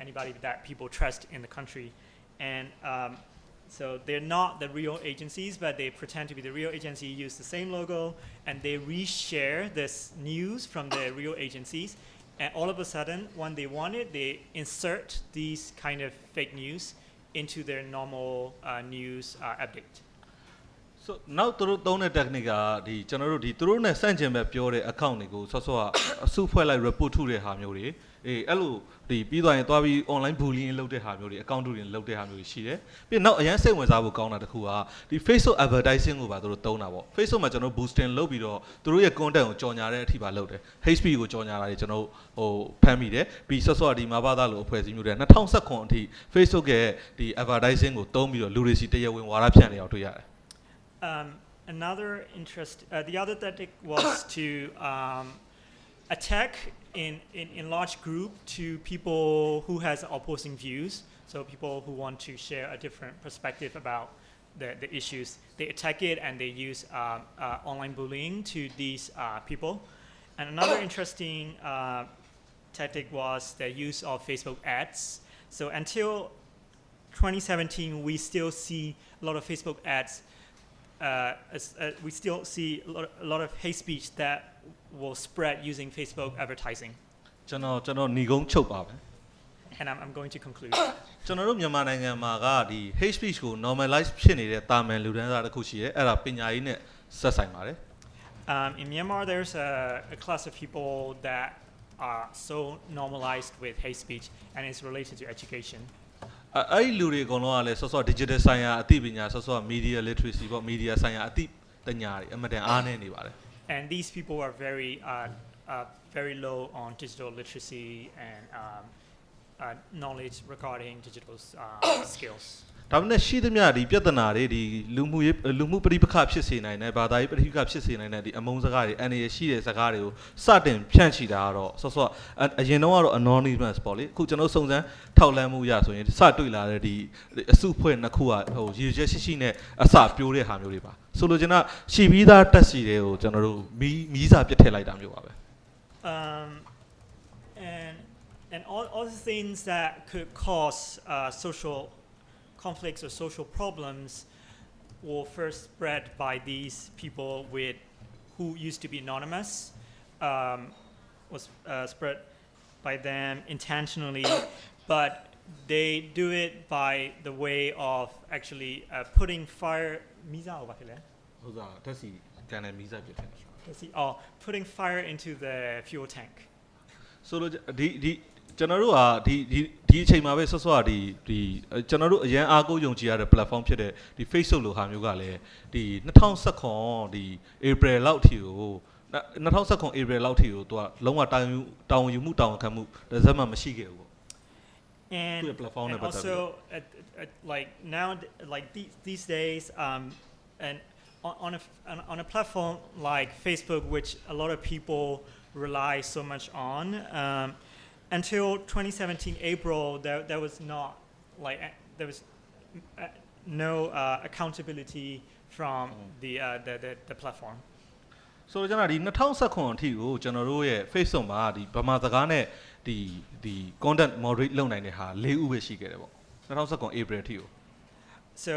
anybody that people trust in the country, and so they're not the real agencies, but they pretend to be the real agency, use the same logo, and they reshare this news from the real agencies. And all of a sudden, when they want it, they insert these kind of fake news into their normal news update. So now တို့သုံးတဲ့ technique ကဒီကျွန်တော်တို့ဒီတို့နဲ့စန့်ကျင်ပဲပြောတဲ့ account တွေကိုဆော့ဆော့အစုဖွဲ့လိုက် report ထုတဲ့ဟာမျိုးတွေအဲ့လိုဒီပြီးသွားရင်သွားပြီး online bullying လုပ်တဲ့ဟာမျိုးတွေ account တွေလုပ်တဲ့ဟာမျိုးတွေရှိတယ်ပြီးနောက်အရန်စိတ်ဝင်စားဖို့ကောင်းတာတစ်ခုကဒီ Facebook advertising ကိုပါတို့သုံးတာပေါ့ Facebook မှာကျွန်တော် boosting လုပ်ပြီးတော့တို့ရဲ့ content ကိုကြော်ညာတဲ့အထိပါလုပ်တယ် hate speech ကိုကြော်ညာတာတွေကျွန်တော်ဟိုဖမ်းမိတယ်ပြီးဆော့ဆော့ဒီမှာပါသားလို့အဖွဲ့အစည်းမျိုးတွေ2019အထိ Facebook ရဲ့ဒီ advertising ကိုသုံးပြီးတော့လူတွေစီတရားဝင်ဝါဒဖြန့်နေအောင်တွေ့ရတယ် another interest, the other tactic was to attack in large group to people who has opposing views. So people who want to share a different perspective about the issues, they attack it and they use online bullying to these people. And another interesting tactic was the use of Facebook ads. So until 2017, we still see a lot of Facebook ads. We still see a lot of hate speech that will spread using Facebook advertising. ကျွန်တော်ညီကုန်းချုပ်ပါပဲ And I'm going to conclude. ကျွန်တော်တို့မြန်မာနိုင်ငံမှာကဒီ hate speech ကို normalize ဖြစ်နေတဲ့တာမန်လူတန်းစားတစ်ခုရှိရဲအဲ့ဒါပညာရေးနဲ့ဆက်ဆိုင်ပါတယ် In Myanmar, there's a class of people that are so normalized with hate speech, and it's related to education. အဲ့ဒီလူတွေအကုန်လုံးကလည်းဆော့ဆော့ digital ဆိုင်ရာအသိပညာဆော့ဆော့ media literacy ပေါ့ media ဆိုင်ရာအသိပညာတွေအမှန်တန်အားနည်းနေပါတယ် And these people are very low on digital literacy and knowledge regarding digital skills. ဒါပေမဲ့ရှိသမျှဒီပြဿနာတွေဒီလူမှုပဋိပက္ခဖြစ်စေနိုင်တဲ့ဘာသာရေးပဋိပက္ခဖြစ်စေနိုင်တဲ့ဒီအမုန်းစကားတွေအနေရရှိတဲ့စကားတွေကိုစတင်ဖြန့်ချီတာကတော့ဆော့ဆော့အရင်တော့ကတော့ anonymous ပေါ့လေအခုကျွန်တော်စုံစမ်းထောက်လှမ်းမှုရဆိုရင်စတွေ့လာတဲ့ဒီအစုအဖွဲ့နှစ်ခုကဟိုရည်ရွယ်ချက်ရှိနဲ့အစပြိုးတဲ့ဟာမျိုးတွေပါဆိုလိုချင်တာရှီပြီးသားတက်စီတွေကိုကျွန်တော်တို့မီးစာပြစ်ထည့်လိုက်တာမျိုးပါပဲ And all the things that could cause social conflicts or social problems will first spread by these people who used to be anonymous, was spread by them intentionally, but they do it by the way of actually putting fire. Putting fire into the fuel tank. So ကျွန်တော်တို့ဟာဒီအချိန်မှာပဲဆော့ဆော့ဒီကျွန်တော်တို့အရန်အားကိုးယုံကြည်ရတဲ့ platform ဖြစ်တဲ့ဒီ Facebook လိုဟာမျိုးကလည်းဒီ2019ဒီ April လောက်ထိကို2019 April လောက်ထိကိုသူကလုံးဝတောင်းယူမှုတောင်းခံမှုတစ်စက်မှမရှိခဲ့ဘူးပေါ့ And also like now like these days and on a platform like Facebook, which a lot of people rely so much on, until 2017 April, there was not like there was no accountability from the platform. So ကျွန်တော်ဒီ2019အထိကိုကျွန်တော်တို့ရဲ့ Facebook မှာဒီဗမာစကားနဲ့ဒီ content moderate လုပ်နိုင်တဲ့ဟာ၄ဦးပဲရှိခဲ့တယ်ပေါ့2019 April အထိကို So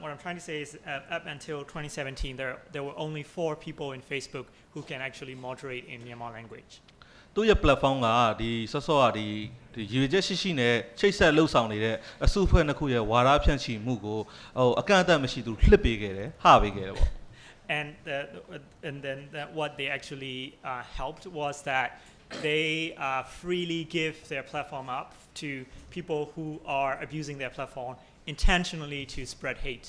what I'm trying to say is up until 2017 there were only 4 people in Facebook who can actually moderate in Myanmar language. သူရဲ့ platform ကဒီဆော့ဆော့ကဒီရည်ရွယ်ချက်ရှိနဲ့ချိတ်ဆက်လှုပ်ဆောင်နေတဲ့အစုအဖွဲ့နှစ်ခုရဲ့ဝါဒဖြန့်ချီမှုကိုဟိုအကန့်အသတ်မရှိသူလှစ်ပေးခဲ့တယ်ဟပေးခဲ့တယ်ပေါ့ And then what they actually helped was that they freely give their platform up to people who are abusing their platform intentionally to spread hate.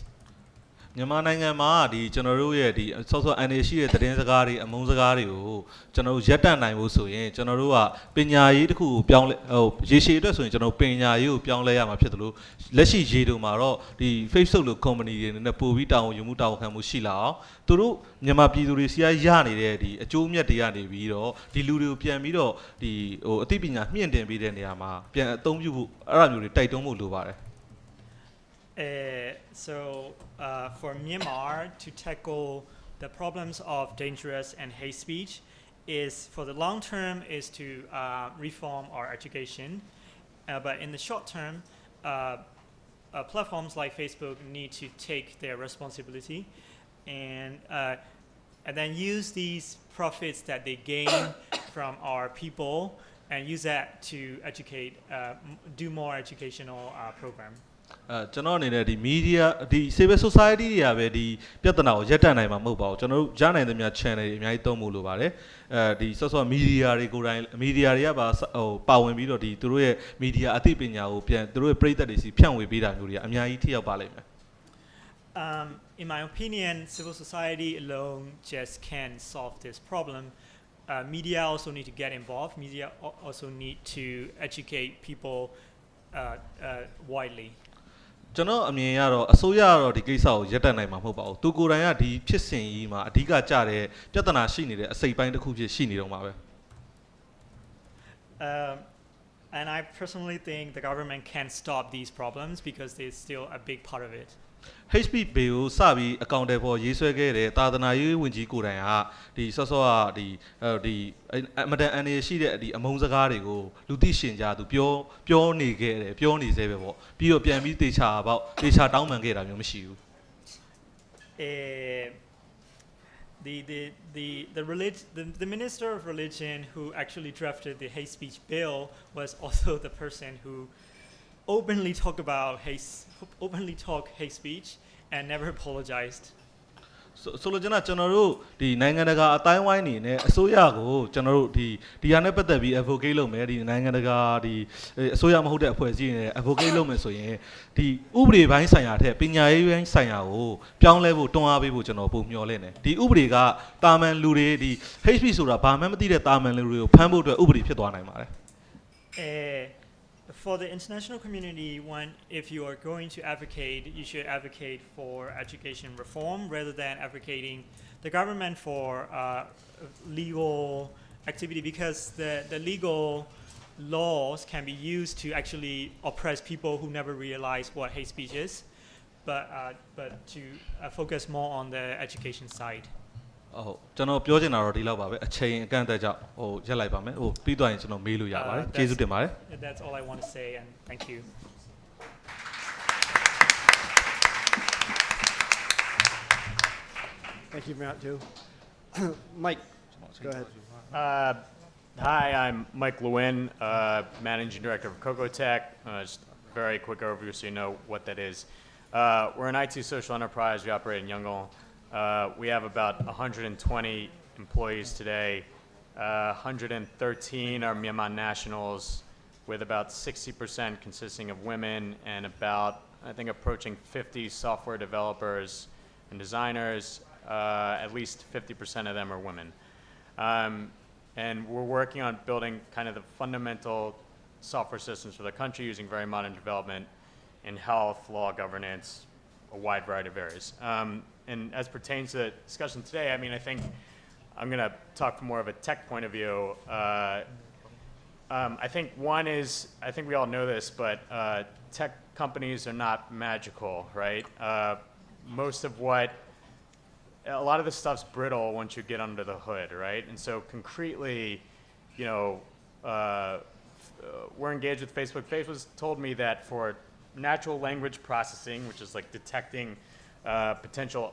မြန်မာနိုင်ငံမှာဒီကျွန်တော်တို့ရဲ့ဒီဆော့ဆော့အနေရှိတဲ့သတင်းစကားတွေအမုန်းစကားတွေကိုကျွန်တော်တို့ရပ်တန့်နိုင်ဖို့ဆိုရင်ကျွန်တော်တို့ကပညာရေးတစ်ခုကိုပြောင်းလဲဟိုရေရှည်အတွက်ဆိုရင်ကျွန်တော်ပညာရေးကိုပြောင်းလဲရမှာဖြစ်တယ်လို့လက်ရှိရေတုံမှာတော့ဒီ Facebook လို company တွေနဲ့ပို့ပြီးတောင်းယူမှုတောင်းခံမှုရှိလာအောင်သူတို့မြန်မာပြည်သူတွေစီးရရနေတဲ့ဒီအကျိုးမြတ်တွေကနေပြီးတော့ဒီလူတွေကိုပြန်ပြီးတော့ဒီဟိုအသိပညာမြင့်တင်ပေးတဲ့နေရာမှာပြန်အသုံးပြုဖို့အဲ့လိုမျိုးတွေတိုက်တွန်းဖို့လိုပါတယ် So for Myanmar to tackle the problems of dangerous and hate speech is for the long term is to reform our education, but in the short term, platforms like Facebook need to take their responsibility and then use these profits that they gain from our people and use that to educate, do more educational program. ကျွန်တော်အနေနဲ့ဒီ media ဒီ civil society တွေကပဲဒီပြဿနာကိုရပ်တန့်နိုင်မှာမဟုတ်ပါဘူးကျွန်တော်တို့ကြားနိုင်သမျှ channel တွေအများကြီးသုံးဖို့လိုပါတယ်ဒီဆော့ဆော့ media တွေကိုယ်တိုင် media တွေကပါဟိုပါဝင်ပြီးတော့ဒီသူတို့ရဲ့ media အသိပညာကိုပြန်သူတို့ရဲ့ပရိသတ်တွေစီဖြန့်ဝေပေးတာမျိုးတွေအများကြီးထိရောက်ပါလိမ့်မယ် In my opinion, civil society alone just can't solve this problem. Media also need to get involved. Media also need to educate people widely. ကျွန်တော်အမြင်ရတော့အစိုးရကတော့ဒီကိစ္စကိုရပ်တန့်နိုင်မှာမဟုတ်ပါဘူးသူကိုယ်တိုင်ကဒီဖြစ်စဉ်ကြီးမှာအဓိကကြတဲ့ပြဿနာရှိနေတဲ့အစိပ်ပိုင်းတစ်ခုဖြစ်ရှိနေတော့မှာပဲ And I personally think the government can stop these problems because they're still a big part of it. HP ဘေကိုစပြီး accountable ရေးဆွဲခဲ့တဲ့တာသနာရေးဝန်ကြီးကိုယ်တိုင်ကဒီဆော့ဆော့ကဒီအမတန်အနေရှိတဲ့ဒီအမုန်းစကားတွေကိုလူသိရှင်ကြားသူပြောနေခဲ့တယ်ပြောနေသေးပဲပေါ့ပြီးတော့ပြန်ပြီးတေချာတောင်းပန်ခဲ့တာမျိုးမရှိဘူး The minister of religion who actually drafted the hate speech bill was also the person who openly talked hate speech and never apologized. ဆိုလိုချင်တာကျွန်တော်တို့ဒီနိုင်ငံတကာအတိုင်းဝိုင်းနေနဲ့အစိုးရကိုကျွန်တော်တို့ဒီဟာနဲ့ပတ်သက်ပြီး advocate လုပ်မယ်ဒီနိုင်ငံတကာဒီအစိုးရမဟုတ်တဲ့အဖွဲ့အစည်းတွေနဲ့ advocate လုပ်မယ်ဆိုရင်ဒီဥပဒေပိုင်းဆိုင်ရာထက်ပညာရေးပိုင်းဆိုင်ရာကိုပြောင်းလဲဖို့တွန်းအားပေးဖို့ကျွန်တော်ပုံမျှော်လင့်တယ်ဒီဥပဒေကတာမန်လူတွေဒီ HP ဆိုတာဘာမှမသိတဲ့တာမန်လူတွေကိုဖမ်းဖို့အတွက်ဥပဒေဖြစ်သွားနိုင်ပါတယ် For the international community, if you are going to advocate, you should advocate for education reform rather than advocating the government for legal activity because the legal laws can be used to actually oppress people who never realize what hate speech is, but to focus more on the education side. ဟုတ်ကျွန်တော်ပြောချင်တာတော့ဒီလောက်ပါပဲအချိန်အကန့်အသတ်ကြောင့်ဟိုရက်လိုက်ပါမယ်ဟိုပြီးသွားရင်ကျွန်တော်မေးလို့ရပါတယ်ကျေးဇူးတင်ပါတယ် That's all I want to say and thank you. Thank you, Matthew. Mike, go ahead. Hi, I'm Mike Lwin, Managing Director of Cocotech. Just a very quick overview so you know what that is. We're an IT social enterprise. We operate in Yangon. We have about 120 employees today. 113 are Myanmar nationals, with about 60% consisting of women and about, I think, approaching 50 software developers and designers. At least 50% of them are women. And we're working on building kind of the fundamental software systems for the country using very modern development in health, law, governance, a wide variety of areas. And as pertains to the discussion today, I mean, I think I'm going to talk from more of a tech point of view. I think one is, I think we all know this, but tech companies are not magical, right? Most of a lot of this stuff's brittle once you get under the hood, right? And so concretely, you know, we're engaged with Facebook. Facebook told me that for natural language processing, which is like detecting potential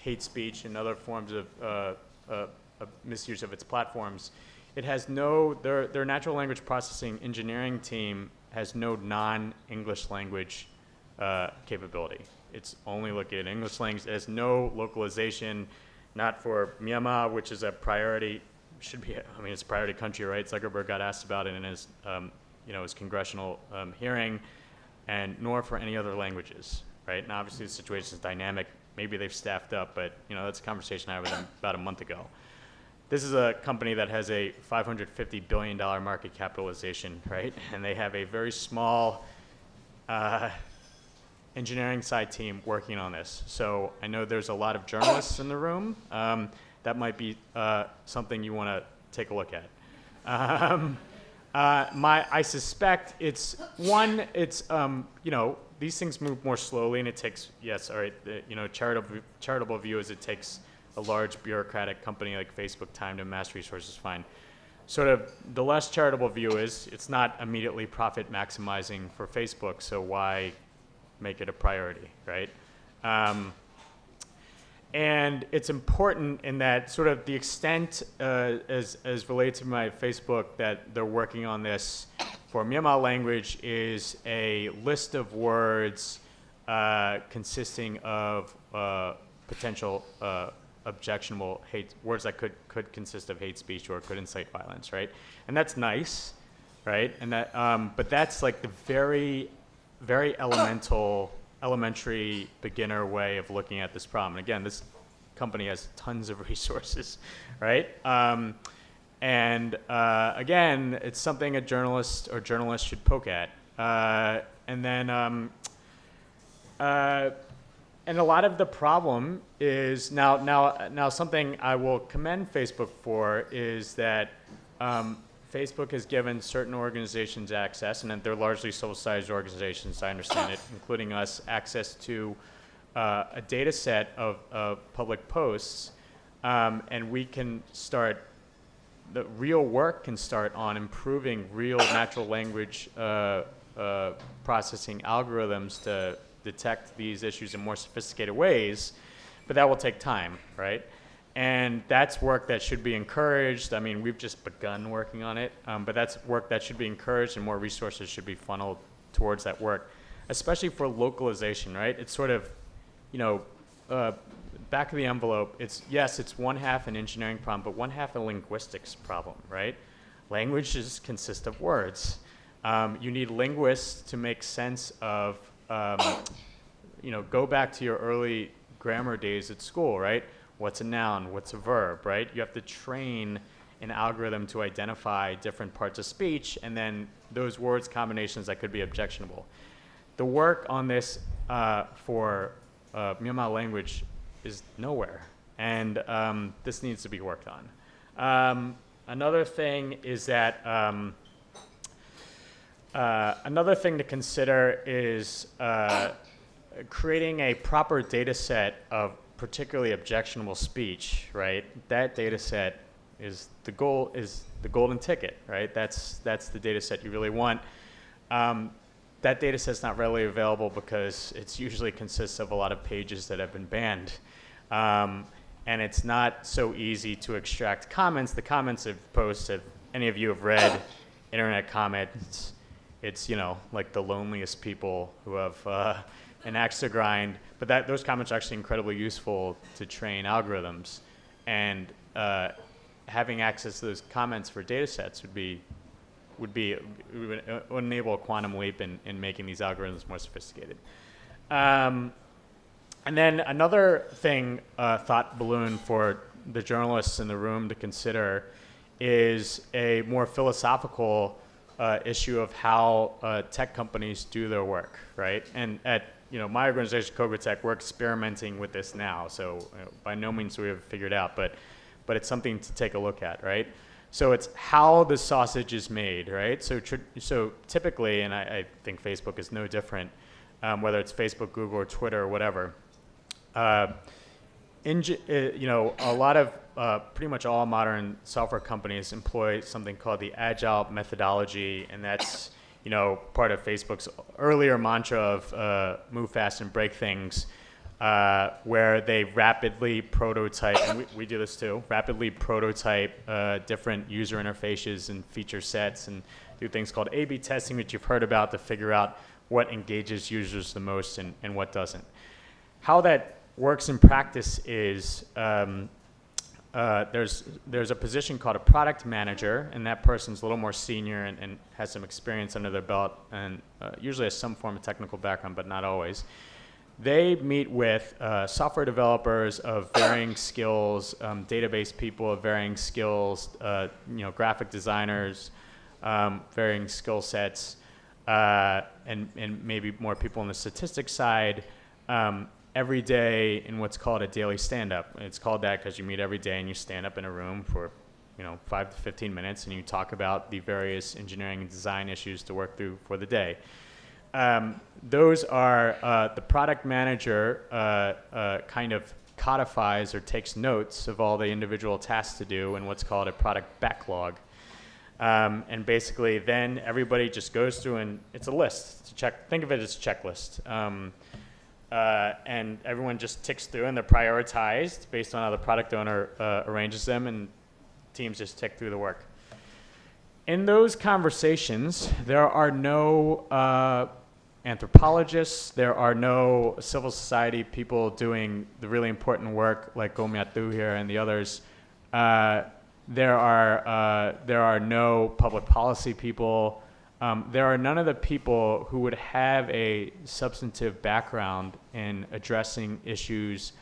hate speech and other forms of misuse of its platforms, it has their natural language processing engineering team has no non-English language capability. It's only looking at English language. It has no localization, not for Myanmar, which is a priority, it's a priority country, right? Zuckerberg got asked about it in his congressional hearing, and nor for any other languages, right? And obviously the situation is dynamic. Maybe they've staffed up, but that's a conversation I had with them about a month ago. This is a company that has a $550 billion market capitalization, right? And they have a very small engineering side team working on this. So I know there's a lot of journalists in the room. That might be something you want to take a look at. I suspect these things move more slowly, and it takes, charitable view is it takes a large bureaucratic company like Facebook time to amass resources find. Sort of the less charitable view is it's not immediately profit maximizing for Facebook, so why make it a priority, right? And it's important in that sort of the extent as related to my Facebook that they're working on this for Myanmar language is a list of words consisting of potential objectionable words that could consist of hate speech or could incite violence, right? And that's nice, right? And that, but that's like the very, very elementary beginner way of looking at this problem. And again, this company has tons of resources, right? And again, it's something a journalist should poke at. And then And a lot of the problem is now something I will commend Facebook for is that Facebook has given certain organizations access, and they're largely civil-society organizations, I understand it, including us, access to a data set of public posts, and we can start, the real work can start on improving real natural language processing algorithms to detect these issues in more sophisticated ways, but that will take time, right? And that's work that should be encouraged. I mean, we've just begun working on it, but that's work that should be encouraged, and more resources should be funneled towards that work, especially for localization, right? It's sort of, back of the envelope, it's 1/2 an engineering problem, but 1/2 a linguistics problem, right? Languages consist of words. You need linguists to make sense of, go back to your early grammar days at school, right? What's a noun? What's a verb, right? You have to train an algorithm to identify different parts of speech, and then those words combinations that could be objectionable. The work on this for Myanmar language is nowhere, and this needs to be worked on. Another thing is that another thing to consider is creating a proper data set of particularly objectionable speech, right? That data set is the golden ticket, right? That's the data set you really want. That data set's not readily available because it's usually consists of a lot of pages that have been banned. And it's not so easy to extract comments. The comments of posts, if any of you have read internet comments, it's, like the loneliest people who have an axe to grind. But those comments are actually incredibly useful to train algorithms. And having access to those comments for data sets would enable a quantum leap in making these algorithms more sophisticated. And then another thing, thought balloon for the journalists in the room to consider is a more philosophical issue of how tech companies do their work, right? And at my organization, Cobra Tech, we're experimenting with this now. So by no means do we have it figured out, but it's something to take a look at, right? So it's how the sausage is made, right? So typically, and I think Facebook is no different, whether it's Facebook, Google, or Twitter, or whatever. A lot of pretty much all modern software companies employ something called the agile methodology, and that's part of Facebook's earlier mantra of move fast and break things, where they rapidly prototype, and we do this too, rapidly prototype different user interfaces and feature sets, and do things called A/B testing, which you've heard about, to figure out what engages users the most and what doesn't. How that works in practice is there's a position called a product manager, and that person's a little more senior and has some experience under their belt, and usually has some form of technical background, but not always. They meet with software developers of varying skills, database people of varying skills, graphic designers, varying skill sets, and maybe more people on the statistics side, every day in what's called a daily stand-up. It's called that because you meet every day and you stand up in a room for 5 to 15 minutes and you talk about the various engineering and design issues to work through for the day. Those are the product manager kind of codifies or takes notes of all the individual tasks to do in what's called a product backlog. And basically then everybody just goes through, and it's a list to check. Think of it as a checklist. And everyone just ticks through, and they're prioritized based on how the product owner arranges them, and teams just tick through the work. In those conversations, there are no anthropologists, there are no civil society people doing the really important work like Myat Thu here and the others. There are no public policy people. There are none of the people who would have a substantive background in addressing issues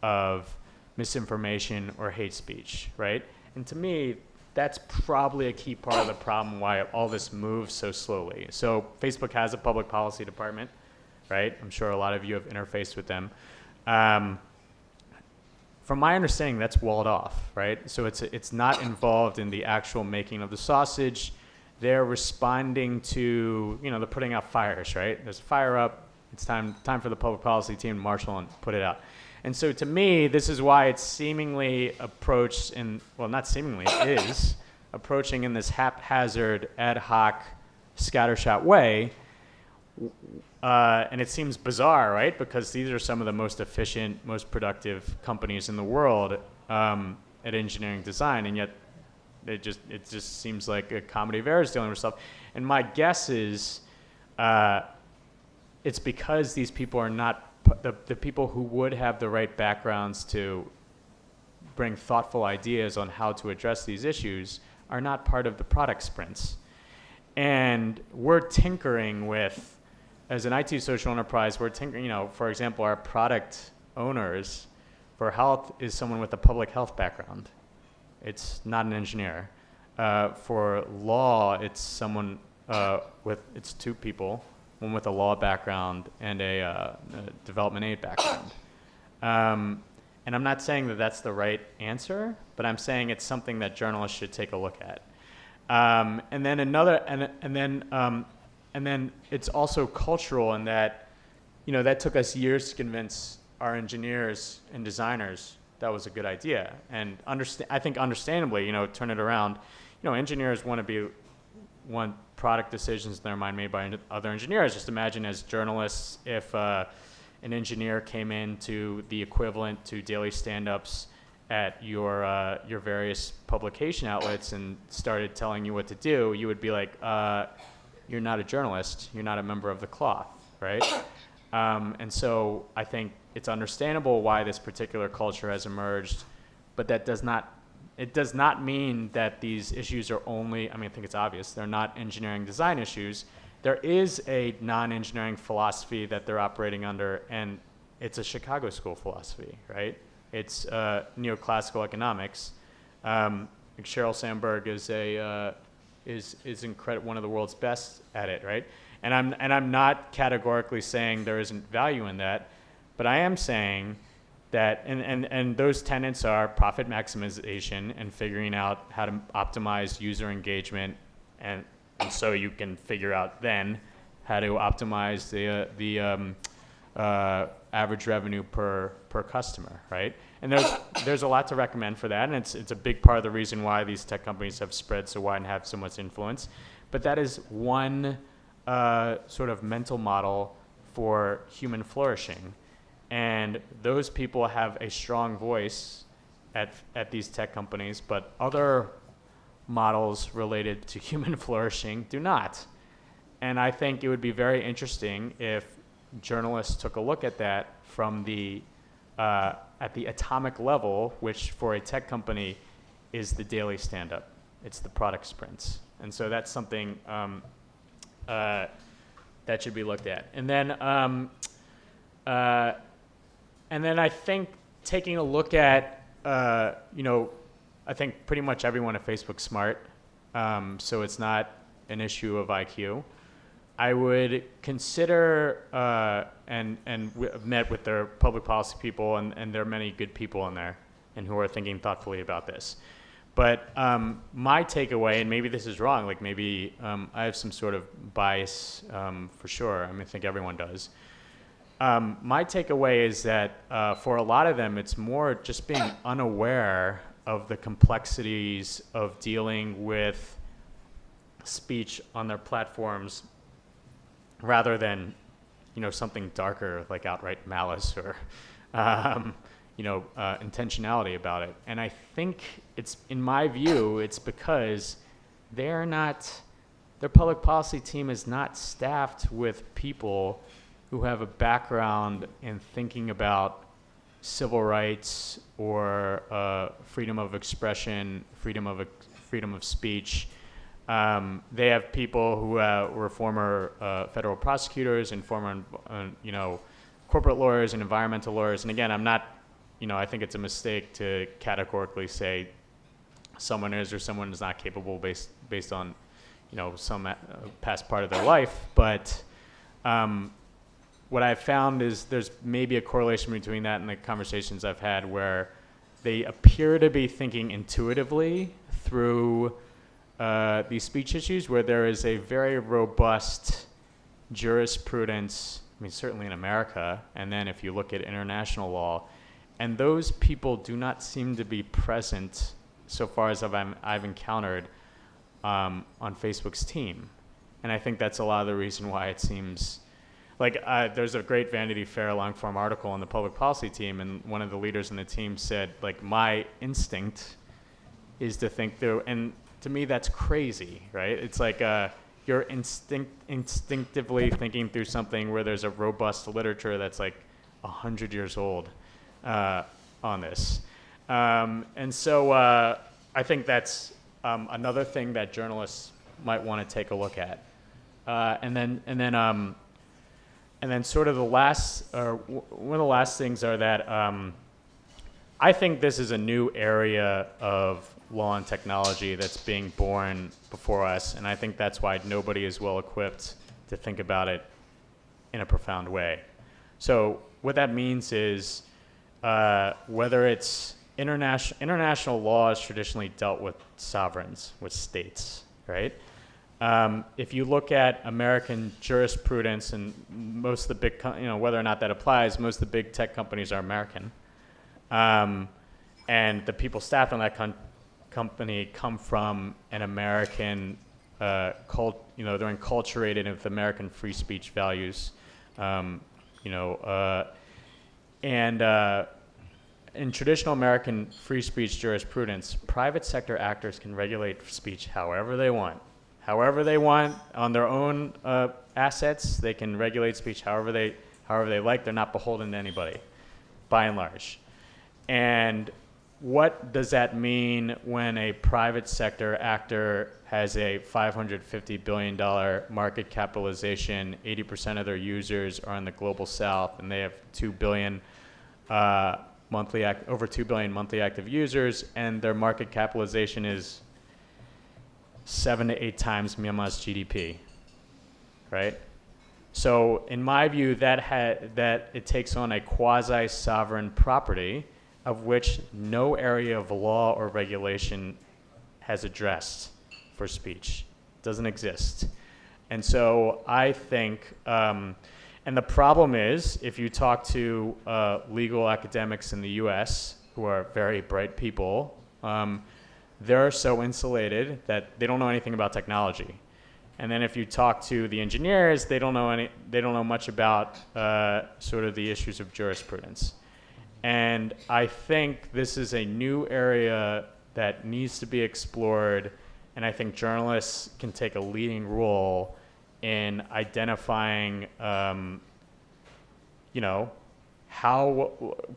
of misinformation or hate speech, right? And to me, that's probably a key part of the problem why all this moves so slowly. So Facebook has a public policy department. right? I'm sure a lot of you have interfaced with them. From my understanding, that's walled off, right? So it's not involved in the actual making of the sausage. They're responding to, they're putting out fires, right? There's a fire up. It's time for the public policy team to marshal and put it out. And so to me, this is why it's seemingly approached not seemingly, it is approaching in this haphazard, ad hoc, scattershot way. And it seems bizarre, right? Because these are some of the most efficient, most productive companies in the world at engineering design, and yet it just seems like a comedy of errors dealing with stuff. And my guess is it's because these people are not the people who would have the right backgrounds to bring thoughtful ideas on how to address these issues are not part of the product sprints. And we're tinkering with, as an IT social enterprise, we're tinkering, for example, our product owners for health is someone with a public health background. It's not an engineer. For law, it's someone it's two people, one with a law background and a development aid background. And I'm not saying that that's the right answer, but I'm saying it's something that journalists should take a look at. And then it's also cultural in that, that took us years to convince our engineers and designers that was a good idea. And I think understandably, turn it around, engineers want product decisions in their mind made by other engineers. Just imagine as journalists, if an engineer came into the equivalent to daily stand-ups at your various publication outlets and started telling you what to do, you would be like, you're not a journalist, you're not a member of the cloth, right? And so I think it's understandable why this particular culture has emerged, but it does not mean that these issues are only, I think it's obvious, they're not engineering design issues. There is a non-engineering philosophy that they're operating under, and it's a Chicago school philosophy, right? It's neoclassical economics. Sheryl Sandberg is one of the world's best at it, right? And I'm not categorically saying there isn't value in that, but I am saying that, and those tenets are profit maximization and figuring out how to optimize user engagement, and so you can figure out then how to optimize the average revenue per customer, right? And there's a lot to recommend for that, and it's a big part of the reason why these tech companies have spread so wide and have so much influence. But that is one sort of mental model for human flourishing. And those people have a strong voice at these tech companies, but other models related to human flourishing do not. And I think it would be very interesting if journalists took a look at that from at the atomic level, which for a tech company is the daily stand-up. It's the product sprints. And so that's something that should be looked at. And then I think taking a look at, I think pretty much everyone at Facebook's smart, so it's not an issue of IQ. I would consider, and met with their public policy people, and there are many good people in there and who are thinking thoughtfully about this. But my takeaway, and maybe this is wrong, like maybe I have some sort of bias for sure, I think everyone does. My takeaway is that for a lot of them, it's more just being unaware of the complexities of dealing with speech on their platforms rather than, something darker like outright malice or, intentionality about it. And I think in my view, it's because their public policy team is not staffed with people who have a background in thinking about civil rights or freedom of expression, freedom of speech. They have people who were former federal prosecutors and former, corporate lawyers and environmental lawyers. And again, I'm not, I think it's a mistake to categorically say someone is or someone is not capable based on, some past part of their life. But what I've found is there's maybe a correlation between that and the conversations I've had where they appear to be thinking intuitively through these speech issues, where there is a very robust jurisprudence, I mean, certainly in America, and then if you look at international law, and those people do not seem to be present, so far as I've encountered, on Facebook's team. And I think that's a lot of the reason why it seems like there's a great Vanity Fair long-form article on the public policy team, and one of the leaders in the team said, like, my instinct is to think through, and to me that's crazy, right? It's like you're instinctively thinking through something where there's a robust literature that's like 100 years old on this. And so I think that's another thing that journalists might want to take a look at. And then sort of the last, or one of the last things are that I think this is a new area of law and technology that's being born before us, and I think that's why nobody is well equipped to think about it in a profound way. So what that means is whether it's international law has traditionally dealt with sovereigns, with states, right? If you look at American jurisprudence, and most of the big, whether or not that applies, most of the big tech companies are American. And the people staffed on that company come from an American they're enculturated with American free speech values. And in traditional American free speech jurisprudence, private sector actors can regulate speech however they want. However they want on their own assets, they can regulate speech however they like. They're not beholden to anybody, by and large. And what does that mean when a private sector actor has a $550 billion market capitalization, 80% of their users are in the global south, and they have over 2 billion monthly active users, and their market capitalization is 7 to 8 times Myanmar's GDP, right? So in my view, that it takes on a quasi-sovereign property of which no area of law or regulation has addressed for speech. It doesn't exist. And so I think, and the problem is, if you talk to legal academics in the US, who are very bright people, they're so insulated that they don't know anything about technology. And then if you talk to the engineers, they don't know much about sort of the issues of jurisprudence. And I think this is a new area that needs to be explored, and I think journalists can take a leading role in identifying,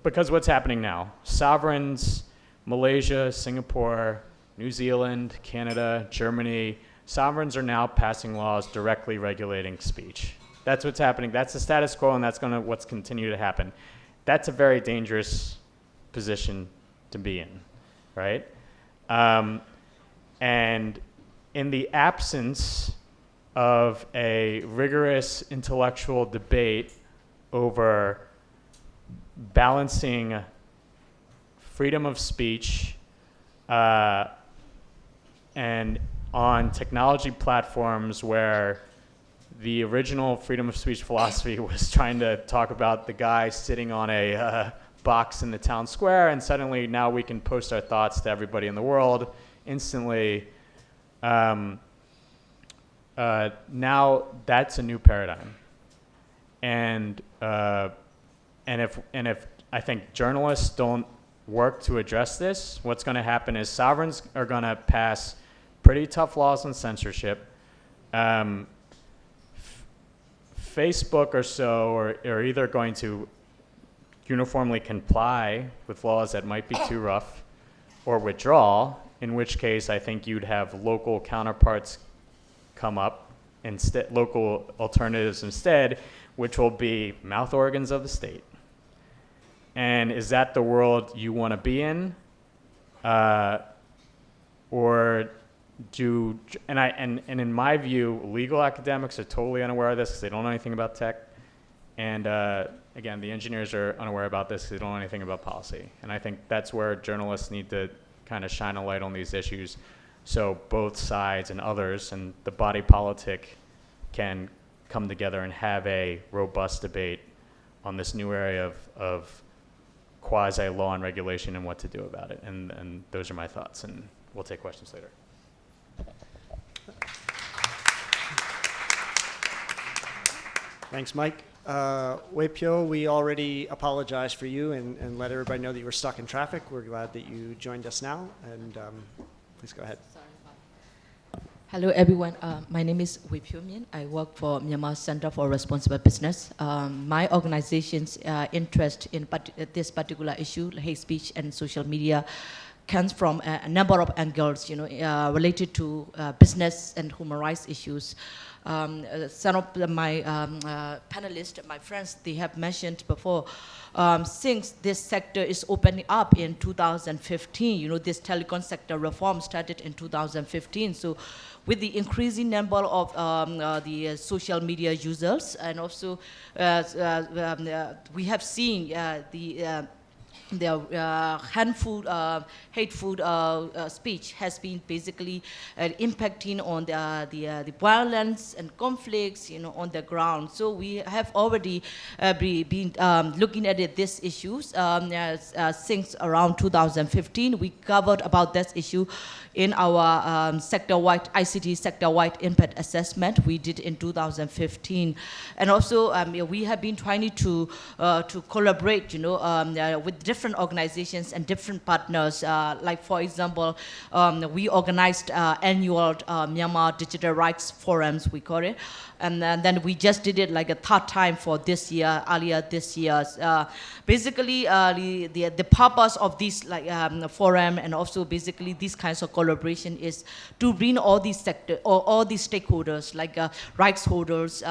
because what's happening now, sovereigns, Malaysia, Singapore, New Zealand, Canada, Germany, sovereigns are now passing laws directly regulating speech. That's what's happening. That's the status quo, and that's what's continue to happen. That's a very dangerous position to be in, right? And in the absence of a rigorous intellectual debate over balancing freedom of speech and on technology platforms where the original freedom of speech philosophy was trying to talk about the guy sitting on a box in the town square, and suddenly now we can post our thoughts to everybody in the world instantly. Now that's a new paradigm, and if I think journalists don't work to address this, what's going to happen is sovereigns are going to pass pretty tough laws on censorship. Facebook or so are either going to uniformly comply with laws that might be too rough or withdraw, in which case I think you'd have local counterparts come up, instead, local alternatives instead, which will be mouth organs of the state. And is that the world you want to be in? And in my view, legal academics are totally unaware of this because they don't know anything about tech. And again, the engineers are unaware about this. They don't know anything about policy. And I think that's where journalists need to kind of shine a light on these issues, so both sides and others and the body politic can come together and have a robust debate on this new area of quasi-law and regulation and what to do about it. And those are my thoughts, and we'll take questions later. Thanks, Mike. Wai Phyo, we already apologized for you and let everybody know that you were stuck in traffic. We're glad that you joined us now, and please go ahead. Hello, everyone. My name is Wai Phyo Myint. I work for Myanmar Centre for Responsible Business. My organization's interest in this particular issue, hate speech and social media, comes from a number of angles, related to business and human rights issues. Some of my panelists, my friends, they have mentioned before, since this sector is opening up in 2015, this telecom sector reform started in 2015. So with the increasing number of the social media users, and also we have seen the hateful speech has been basically impacting on the violence and conflicts, on the ground. So we have already been looking at these issues since around 2015. We covered about this issue in our sector-wide ICT sector-wide impact assessment we did in 2015, and also we have been trying to collaborate, with different organizations and different partners. Like for example, we organized annual Myanmar Digital Rights Forums, we call it, and then we just did it like a third time for this year, earlier this year. Basically, the purpose of this forum and also basically these kinds of collaboration is to bring all these sector or all these stakeholders like rights holders,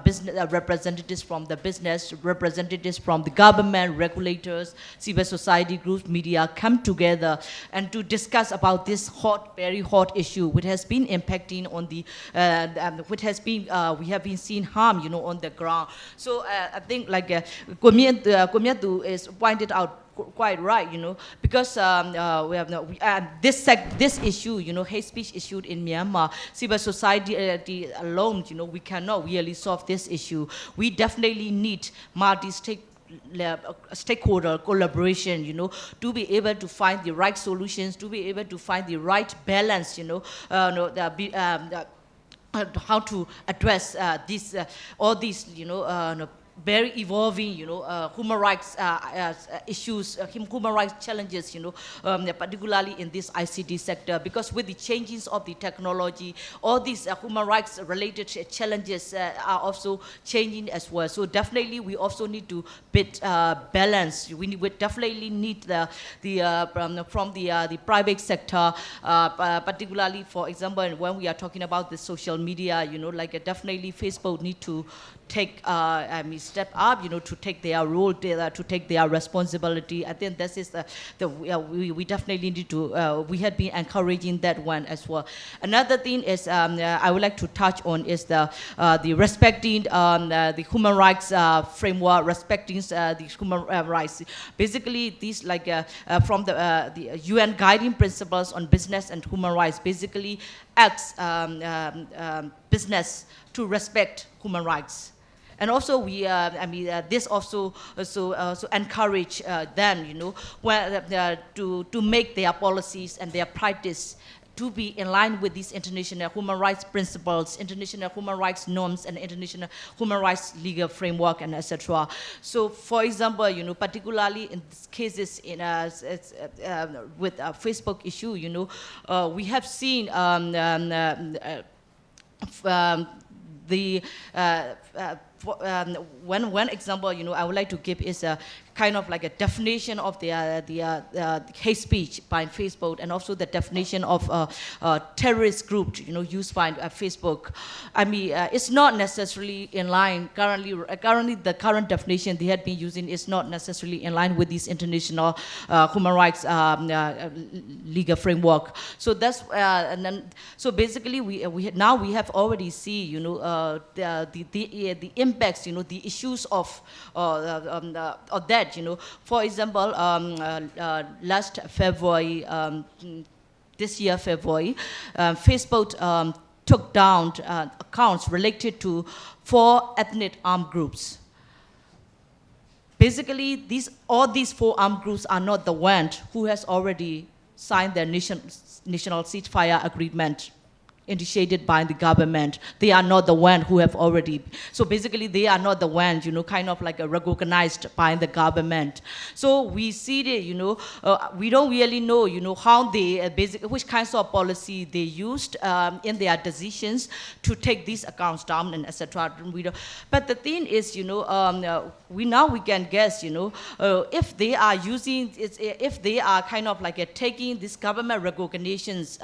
business representatives from the business, representatives from the government, regulators, civil society groups, media come together and to discuss about this very hot issue which has been impacting on the which has been we have been seeing harm on the ground. So I think like Myat Thu is pointed out quite right, because we have this issue, hate speech issue in Myanmar, civil society alone, we cannot really solve this issue. We definitely need stakeholder collaboration, to be able to find the right solutions, to be able to find the right balance, how to address all these, very evolving, human rights issues, human rights challenges, particularly in this ICT sector, because with the changes of the technology, all these human rights related challenges are also changing as well. So definitely we also need to bit balance. We definitely need from the private sector, particularly for example, when we are talking about the social media, definitely Facebook need to take step up, to take their role, to take their responsibility. I think this is we definitely need to. We had been encouraging that one as well. Another thing is I would like to touch on is the respecting the human rights framework, respecting the human rights. Basically, these from the UN guiding principles on business and human rights. Basically, asks business to respect human rights. And also we, this also encourage them, to make their policies and their practice to be in line with these international human rights principles, international human rights norms, and international human rights legal framework, and etc. So, for example, particularly in these cases with Facebook issue, we have seen one example, I would like to give is a kind of like a definition of the hate speech by Facebook, and also the definition of terrorist group, used by Facebook. It's not necessarily in line currently the current definition they had been using is not necessarily in line with this international human rights legal framework. So that's and then so basically we have already see the impact impacts, the issues of that, For example, last February, this year February, Facebook took down accounts related to 4 ethnic armed groups. Basically, all these 4 armed groups are not the ones who has already signed their national ceasefire agreement initiated by the government. They are not the ones who have already, so basically they are not the ones, kind of like recognized by the government. So we see that, we don't really know, how they, which kinds of policy they used in their decisions to take these accounts down and etc. But the thing is, we can guess, if they are using, if they are kind of like taking these government recognitions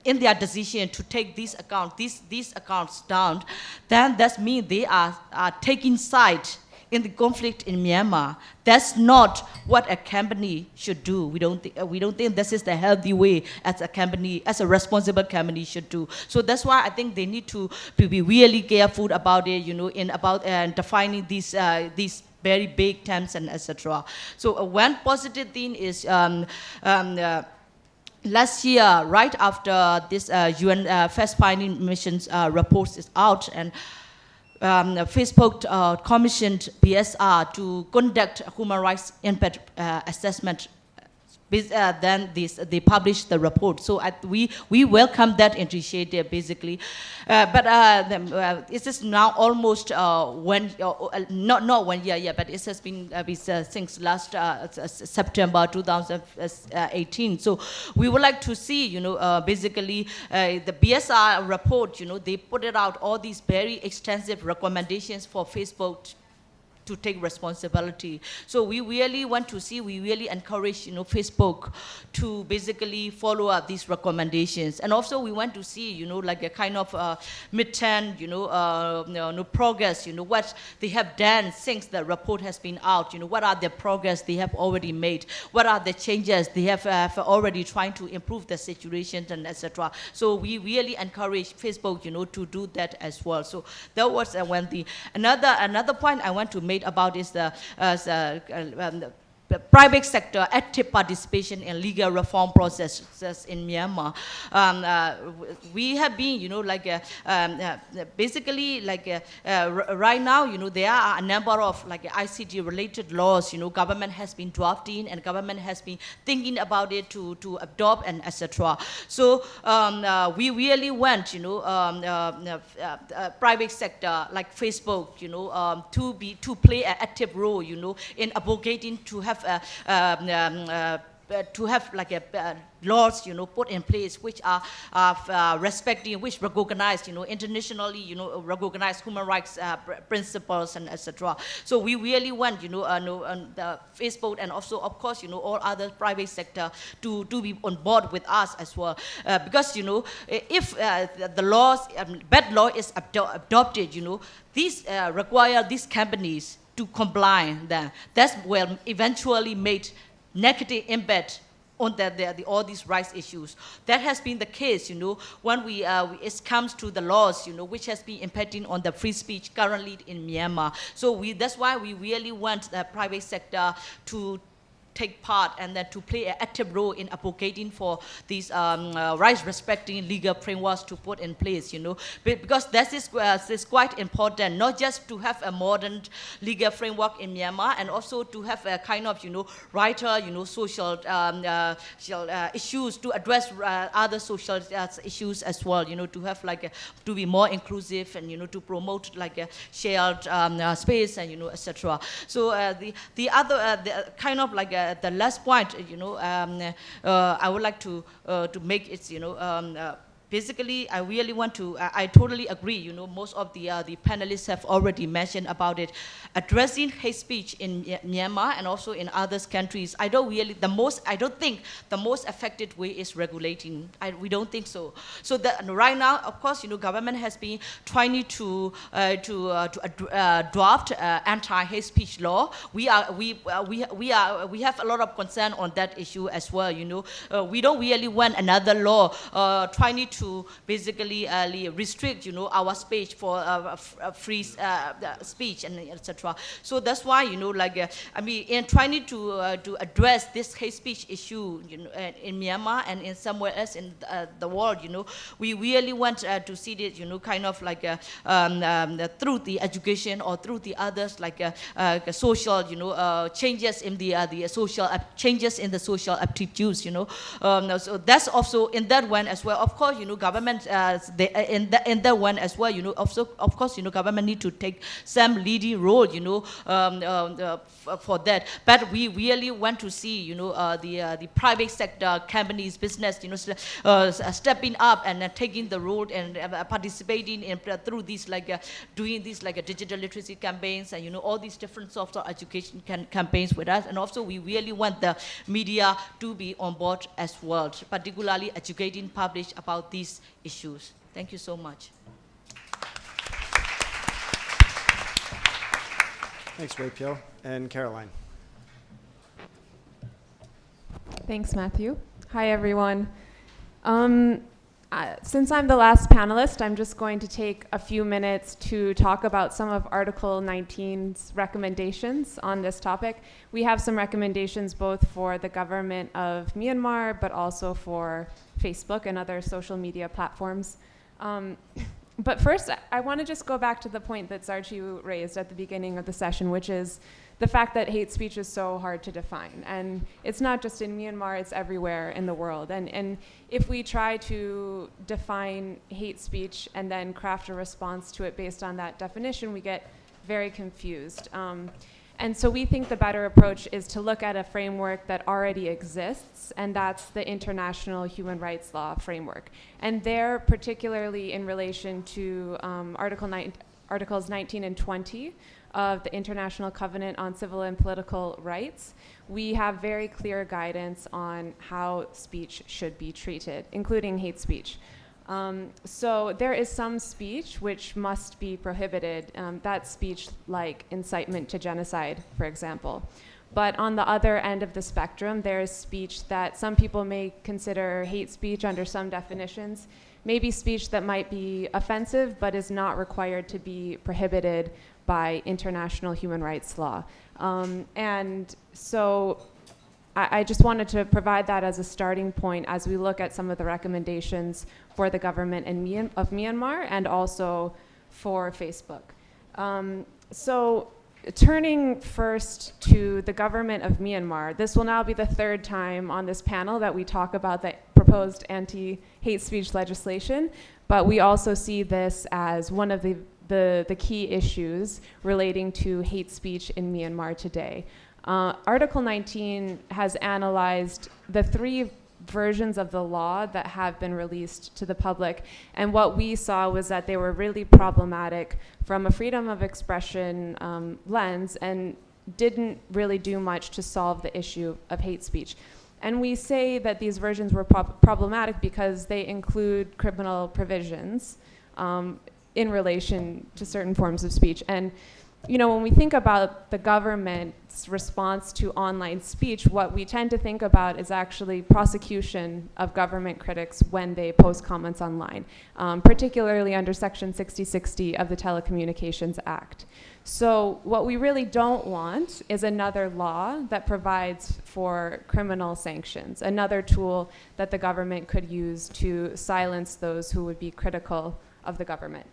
in their decision to take these accounts down, then that means they are taking side in the conflict in Myanmar. That's not what a company should do. We don't think this is the healthy way as a company, as a responsible company should do. So that's why I think they need to be really careful about it, in about defining these very big terms and etc. So one positive thing is last year, right after this UN fact-finding missions reports is out, and Facebook commissioned BSR to conduct human rights impact assessment. Then they published the report. So we welcome that initiative, basically. But it is now almost not 1 year yet, but it has been since last September 2018. So we would like to see, basically the BSR report, they put it out, all these very extensive recommendations for Facebook to take responsibility. So we really want to see, we really encourage, Facebook to basically follow up these recommendations. And also we want to see, like a kind of midterm, progress, what they have done since the report has been out, what are the progress they have already made, what are the changes they have already trying to improve the situation and etc. So we really encourage Facebook, to do that as well. So that was when another point I want to make about is the private sector active participation in legal reform processes in Myanmar. We have been, basically, right now, there are a number of ICT related laws, government has been drafting and government has been thinking about it to adopt and etc. So we really want, private sector like Facebook, to play an active role, in advocating to have laws, put in place which are respecting, which recognize, internationally, recognize human rights principles and etc. So we really want, the Facebook and also, of course, all other private sector to be on board with us as well, because if the laws, bad law is adopted, these require these companies to comply. That will eventually make negative impact on all these rights issues. That has been the case, when it comes to the laws, which has been impacting on the free speech currently in Myanmar. So that's why we really want the private sector to take part and then to play an active role in advocating for these rights respecting legal frameworks to put in place, because that is quite important, not just to have a modern legal framework in Myanmar, and also to have a kind of, righter, social issues, to address other social issues as well, to have to be more inclusive and, to promote a shared space and, etc. So the other, kind of the last point, I would like to make it, basically, I really want to, I totally agree, most of the panelists have already mentioned about it. Addressing hate speech in Myanmar and also in other countries, I don't think the most effective way is regulating. We don't think so. So right now, of course, government has been trying to draft anti-hate speech law. We have a lot of concern on that issue as well, We don't really want another law trying to to basically restrict, our speech for free speech and etc. So that's why, in trying to address this hate speech issue, in Myanmar and in somewhere else in the world, we really want to see it, kind of like through the education or through the others, like social, changes in the social changes in the social attitudes, so that's also in that one as well. Of course, government in that one as well, also of course, government need to take some leading role, for that. But we really want to see, the private sector companies, business, stepping up and taking the role and participating in through these doing these digital literacy campaigns and all these different software education campaigns with us. And also we really want the media to be on board as well, particularly educating public about these issues. Thank you so much. Thanks, Wai Phyo. And Caroline. Thanks, Matthew. Hi, everyone. Since I'm the last panelist, I'm just going to take a few minutes to talk about some of Article 19's recommendations on this topic. We have some recommendations both for the government of Myanmar, but also for Facebook and other social media platforms. But first, I want to just go back to the point that Zar Chi Oo raised at the beginning of the session, which is the fact that hate speech is so hard to define. And it's not just in Myanmar, it's everywhere in the world. And if we try to define hate speech and then craft a response to it based on that definition, we get very confused. And so we think the better approach is to look at a framework that already exists, and that's the international human rights law framework. And there, particularly in relation to Articles 19 and 20 of the International Covenant on Civil and Political Rights, we have very clear guidance on how speech should be treated, including hate speech. So there is some speech which must be prohibited. That's speech like incitement to genocide, for example. But on the other end of the spectrum, there is speech that some people may consider hate speech under some definitions, maybe speech that might be offensive but is not required to be prohibited by international human rights law. And so I just wanted to provide that as a starting point as we look at some of the recommendations for the government of Myanmar and also for Facebook. So turning first to the government of Myanmar, this will now be the third time on this panel that we talk about the proposed anti-hate speech legislation, but we also see this as one of the key issues relating to hate speech in Myanmar today. Article 19 has analyzed the three versions of the law that have been released to the public, and what we saw was that they were really problematic from a freedom of expression lens and didn't really do much to solve the issue of hate speech. And we say that these versions were problematic because they include criminal provisions in relation to certain forms of speech. And when we think about the government's response to online speech, what we tend to think about is actually prosecution of government critics when they post comments online, particularly under Section 6060 of the Telecommunications Act. So what we really don't want is another law that provides for criminal sanctions, another tool that the government could use to silence those who would be critical of the government.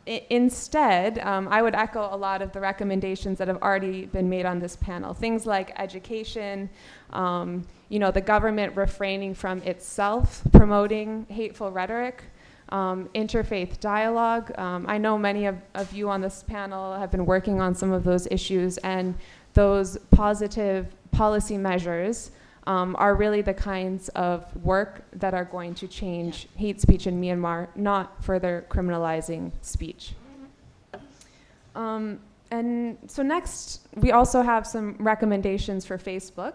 Instead, I would echo a lot of the recommendations that have already been made on this panel. Things like education, the government refraining from itself promoting hateful rhetoric, interfaith dialogue. I know many of you on this panel have been working on some of those issues, and those positive policy measures are really the kinds of work that are going to change hate speech in Myanmar, not further criminalizing speech. And so next, we also have some recommendations for Facebook.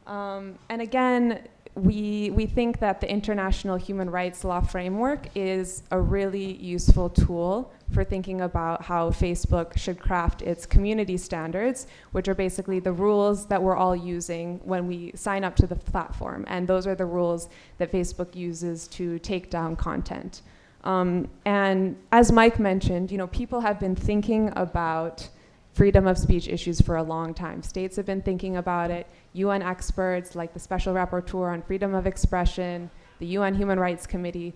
And again, we think that the international human rights law framework is a really useful tool for thinking about how Facebook should craft its community standards, which are basically the rules that we're all using when we sign up to the platform. And those are the rules that Facebook uses to take down content. And as Mike mentioned, people have been thinking about freedom of speech issues for a long time. States have been thinking about it. UN experts like the Special Rapporteur on Freedom of Expression, the UN Human Rights Committee,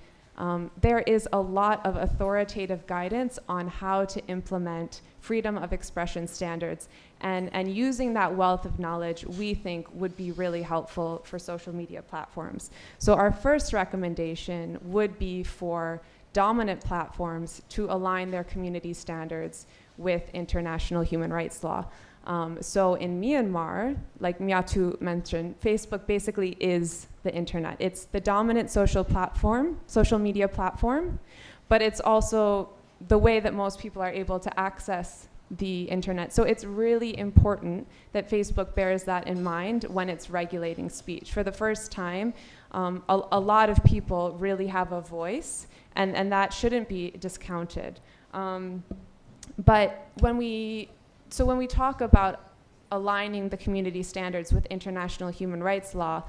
there is a lot of authoritative guidance on how to implement freedom of expression standards. And using that wealth of knowledge, we think would be really helpful for social media platforms. So our first recommendation would be for dominant platforms to align their community standards with international human rights law. So in Myanmar, like Myat Thu mentioned, Facebook basically is the internet. It's the dominant social media platform, but it's also the way that most people are able to access the internet. So it's really important that Facebook bears that in mind when it's regulating speech. For the first time, a lot of people really have a voice, and that shouldn't be discounted. But when we talk about aligning the community standards with international human rights law,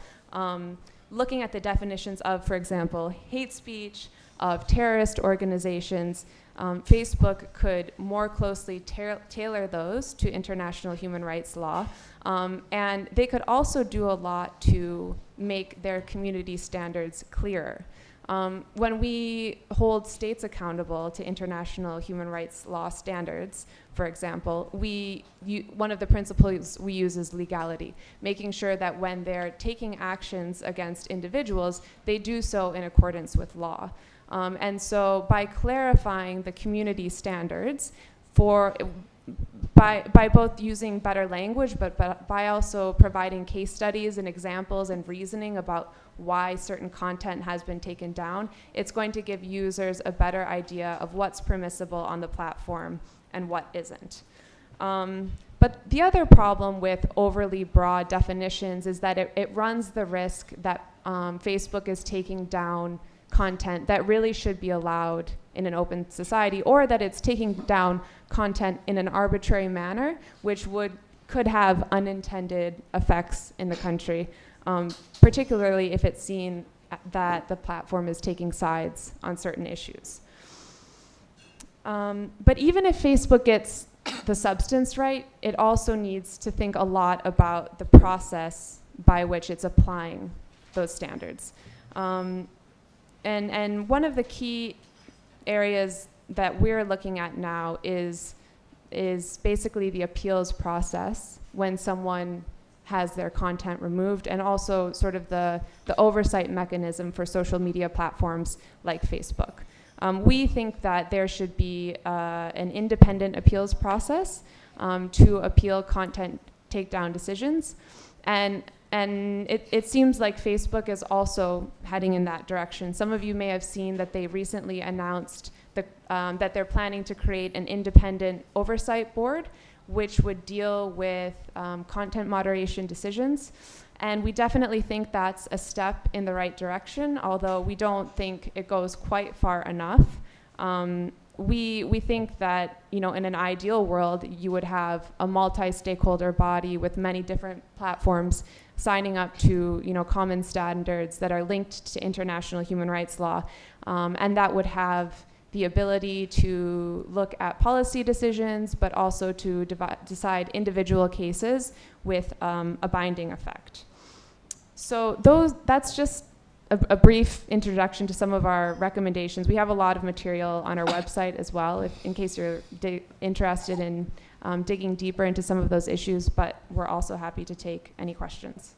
looking at the definitions of, for example, hate speech, of terrorist organizations, Facebook could more closely tailor those to international human rights law. And they could also do a lot to make their community standards clearer. When we hold states accountable to international human rights law standards, for example, one of the principles we use is legality, making sure that when they're taking actions against individuals, they do so in accordance with law. And so by clarifying the community standards by both using better language, but by also providing case studies and examples and reasoning about why certain content has been taken down, it's going to give users a better idea of what's permissible on the platform and what isn't. But the other problem with overly broad definitions is that it runs the risk that Facebook is taking down content that really should be allowed in an open society, or that it's taking down content in an arbitrary manner, which could have unintended effects in the country, particularly if it's seen that the platform is taking sides on certain issues. But even if Facebook gets the substance right, it also needs to think a lot about the process by which it's applying those standards. And one of the key areas that we're looking at now is basically the appeals process when someone has their content removed, and also sort of the oversight mechanism for social media platforms like Facebook. We think that there should be an independent appeals process to appeal content takedown decisions. And it seems like Facebook is also heading in that direction. Some of you may have seen that they recently announced that they're planning to create an independent oversight board, which would deal with content moderation decisions. And we definitely think that's a step in the right direction, although we don't think it goes quite far enough. We think that, in an ideal world, you would have a multi-stakeholder body with many different platforms signing up to, common standards that are linked to international human rights law, and that would have the ability to look at policy decisions, but also to decide individual cases with a binding effect. So that's just a brief introduction to some of our recommendations. We have a lot of material on our website as well, in case you're interested in digging deeper into some of those issues, but we're also happy to take any questions.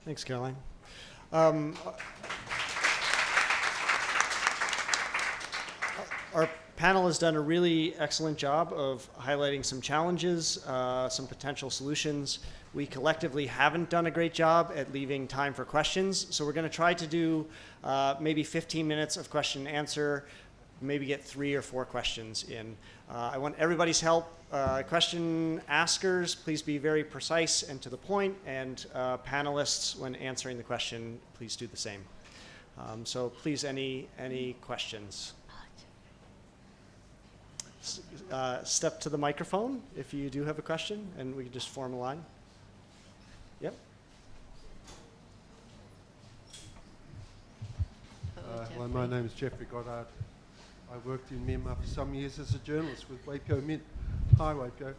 Thanks, Caroline. Our panel has done a really excellent job of highlighting some challenges, some potential solutions. We collectively haven't done a great job at leaving time for questions, so we're going to try to do maybe 15 minutes of question and answer, maybe get 3 or 4 questions in. I want everybody's help. Question askers, please be very precise and to the point, and panelists, when answering the question, please do the same. So please, any questions? Step to the microphone if you do have a question, and we can just form a line. Yep. Hello, my name is Jeffrey Goddard. I worked in Myanmar for some years as a journalist with Wai Phyo Myint. Hi, Wai Phyo.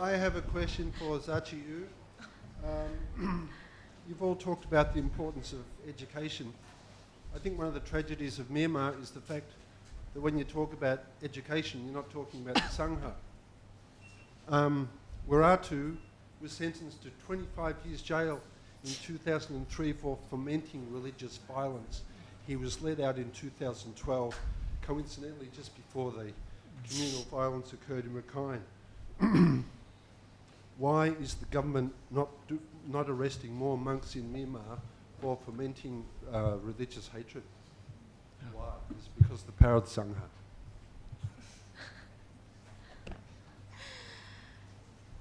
I have a question for Zar Chi Oo. You've all talked about the importance of education. I think one of the tragedies of Myanmar is the fact that when you talk about education, you're not talking about the Sangha. Waratu was sentenced to 25 years jail in 2003 for fomenting religious violence. He was let out in 2012, coincidentally just before the communal violence occurred in Rakhine. Why is the government not arresting more monks in Myanmar for fomenting religious hatred? Why? It's because of the power of the Sangha.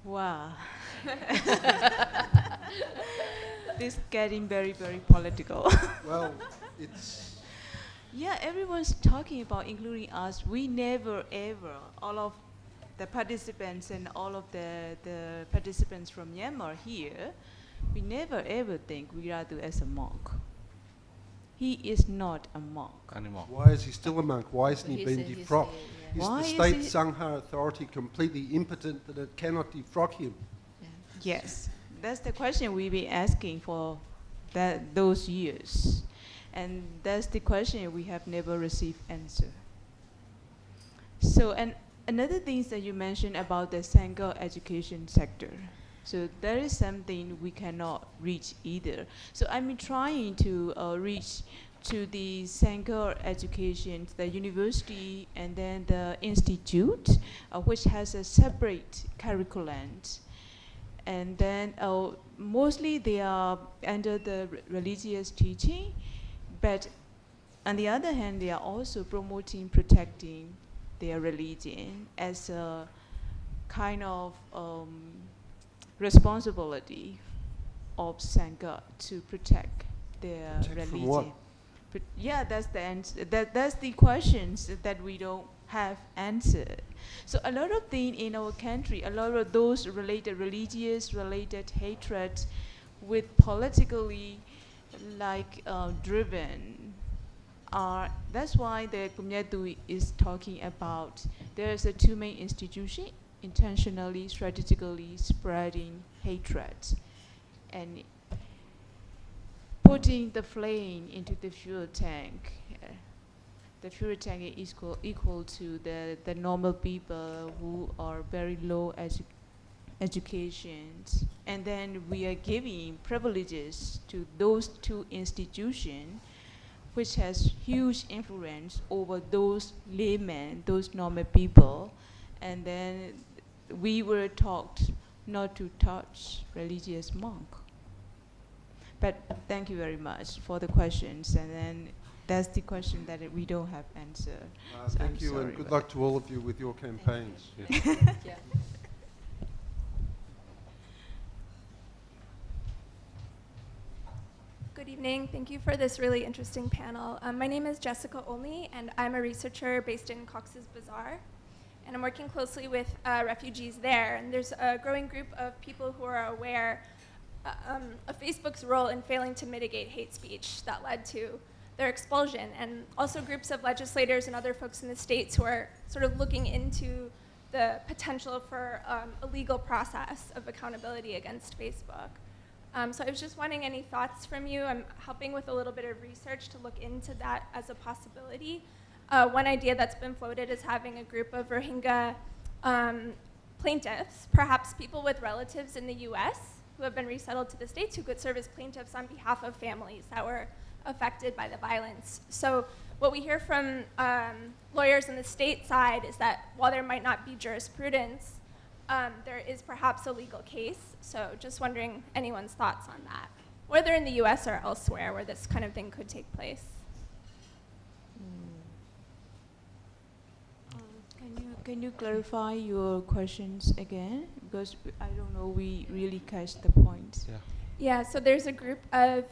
Wow. This is getting very, very political. Well, it's... Yeah, everyone's talking about, including us. We never, ever, all of the participants and all of the participants from Myanmar here, we never, ever think Wiratu as a monk. He is not a monk. Anymore. Why is he still a monk? Why isn't he being defrocked? Is Why the is state he- Sangha authority completely impotent that it cannot defrock him? Yes, that's the question we've been asking for those years. And that's the question we have never received answer. So, and another thing that you mentioned about the Sangha education sector. So that is something we cannot reach either. So I'm trying to reach to the Sangha education, the university, and then the institute, which has a separate curriculum. And then mostly they are under the religious teaching, but on the other hand, they are also promoting, protecting their religion as a kind of responsibility of Sangha to protect their Protect from religion. what? Yeah, that's the answer. That's the questions that we don't have answered. So a lot of things in our country, a lot of those related religious related hatred with politically driven are, that's why the Myat Thu is talking about there's a 2 main institution intentionally, strategically spreading hatred and putting the flame into the fuel tank. The fuel tank is equal to the normal people who are very low education. And then we are giving privileges to those 2 institutions which has huge influence over those laymen, those normal people. And then we were taught not to touch religious monk. But thank you very much for the questions. And then that's the question that we don't have answer. So Thank I'm you, sorry and good about luck to all of you with your campaigns. Yeah. Good evening. Thank you for this really interesting panel. My name is Jessica Olney, and I'm a researcher based in Cox's Bazar. And I'm working closely with refugees there. And there's a growing group of people who are aware of Facebook's role in failing to mitigate hate speech that led to their expulsion. And also groups of legislators and other folks in the states who are sort of looking into the potential for a legal process of accountability against Facebook. So I was just wanting any thoughts from you. I'm helping with a little bit of research to look into that as a possibility. One idea that's been floated is having a group of Rohingya plaintiffs, perhaps people with relatives in the US who have been resettled to the States who could serve as plaintiffs on behalf of families that were affected by the violence. So what we hear from lawyers on the state side is that while there might not be jurisprudence, there is perhaps a legal case. So just wondering anyone's thoughts on that, whether in the US or elsewhere where this kind of thing could take place. Can you clarify your questions again? Because I don't know, we really catch the point. Yeah. Yeah, so there's a group of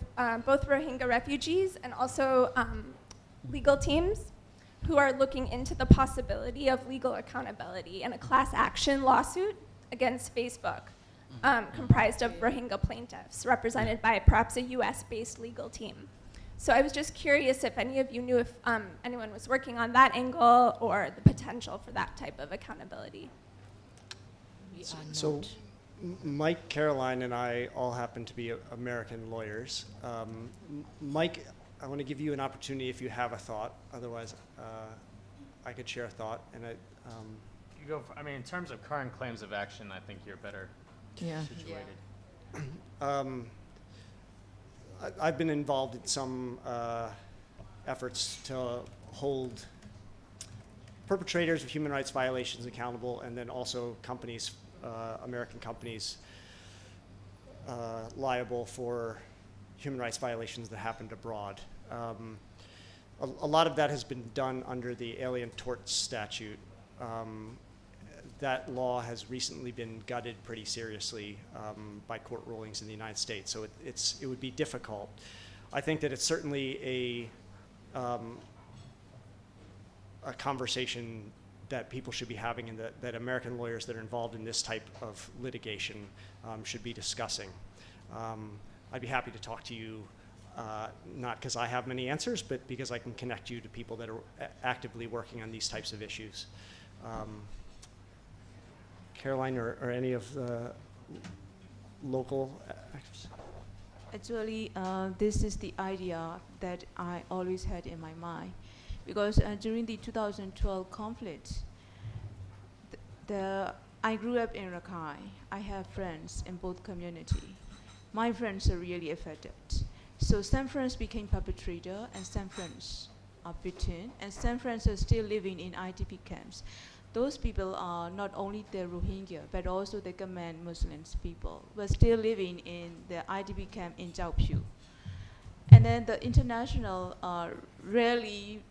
both Rohingya refugees and also legal teams who are looking into the possibility of legal accountability and a class action lawsuit against Facebook, comprised of Rohingya plaintiffs, represented by perhaps a US-based legal team. So I was just curious if any of you knew if anyone was working on that angle or the potential for that type of accountability. We are So not. Mike, Caroline, and I all happen to be American lawyers. Mike, I want to give you an opportunity if you have a thought. Otherwise, I could share a thought. And You go. I mean, in terms of current claims of action, I think you're better Yeah. situated. I've been involved in some efforts to hold perpetrators of human rights violations accountable, and then also companies, American companies, liable for human rights violations that happened abroad. A lot of that has been done under the Alien Tort Statute. That law has recently been gutted pretty seriously by court rulings in the United States, so it would be difficult. I think that it's certainly a conversation that people should be having, and that American lawyers that are involved in this type of litigation should be discussing. I'd be happy to talk to you, not because I have many answers, but because I can connect you to people that are actively working on these types of issues. Caroline or any of the local actors? Actually, this is the idea that I always had in my mind, because during the 2012 conflict, I grew up in Rakhine. I have friends in both communities. My friends are really affected. So some friends became perpetrator, and some friends are beaten, and some friends are still living in IDP camps. Those people are not only the Rohingya, but also the Khmer Muslims people, but still living in the IDP camp in Chao Phu. And then the international rarely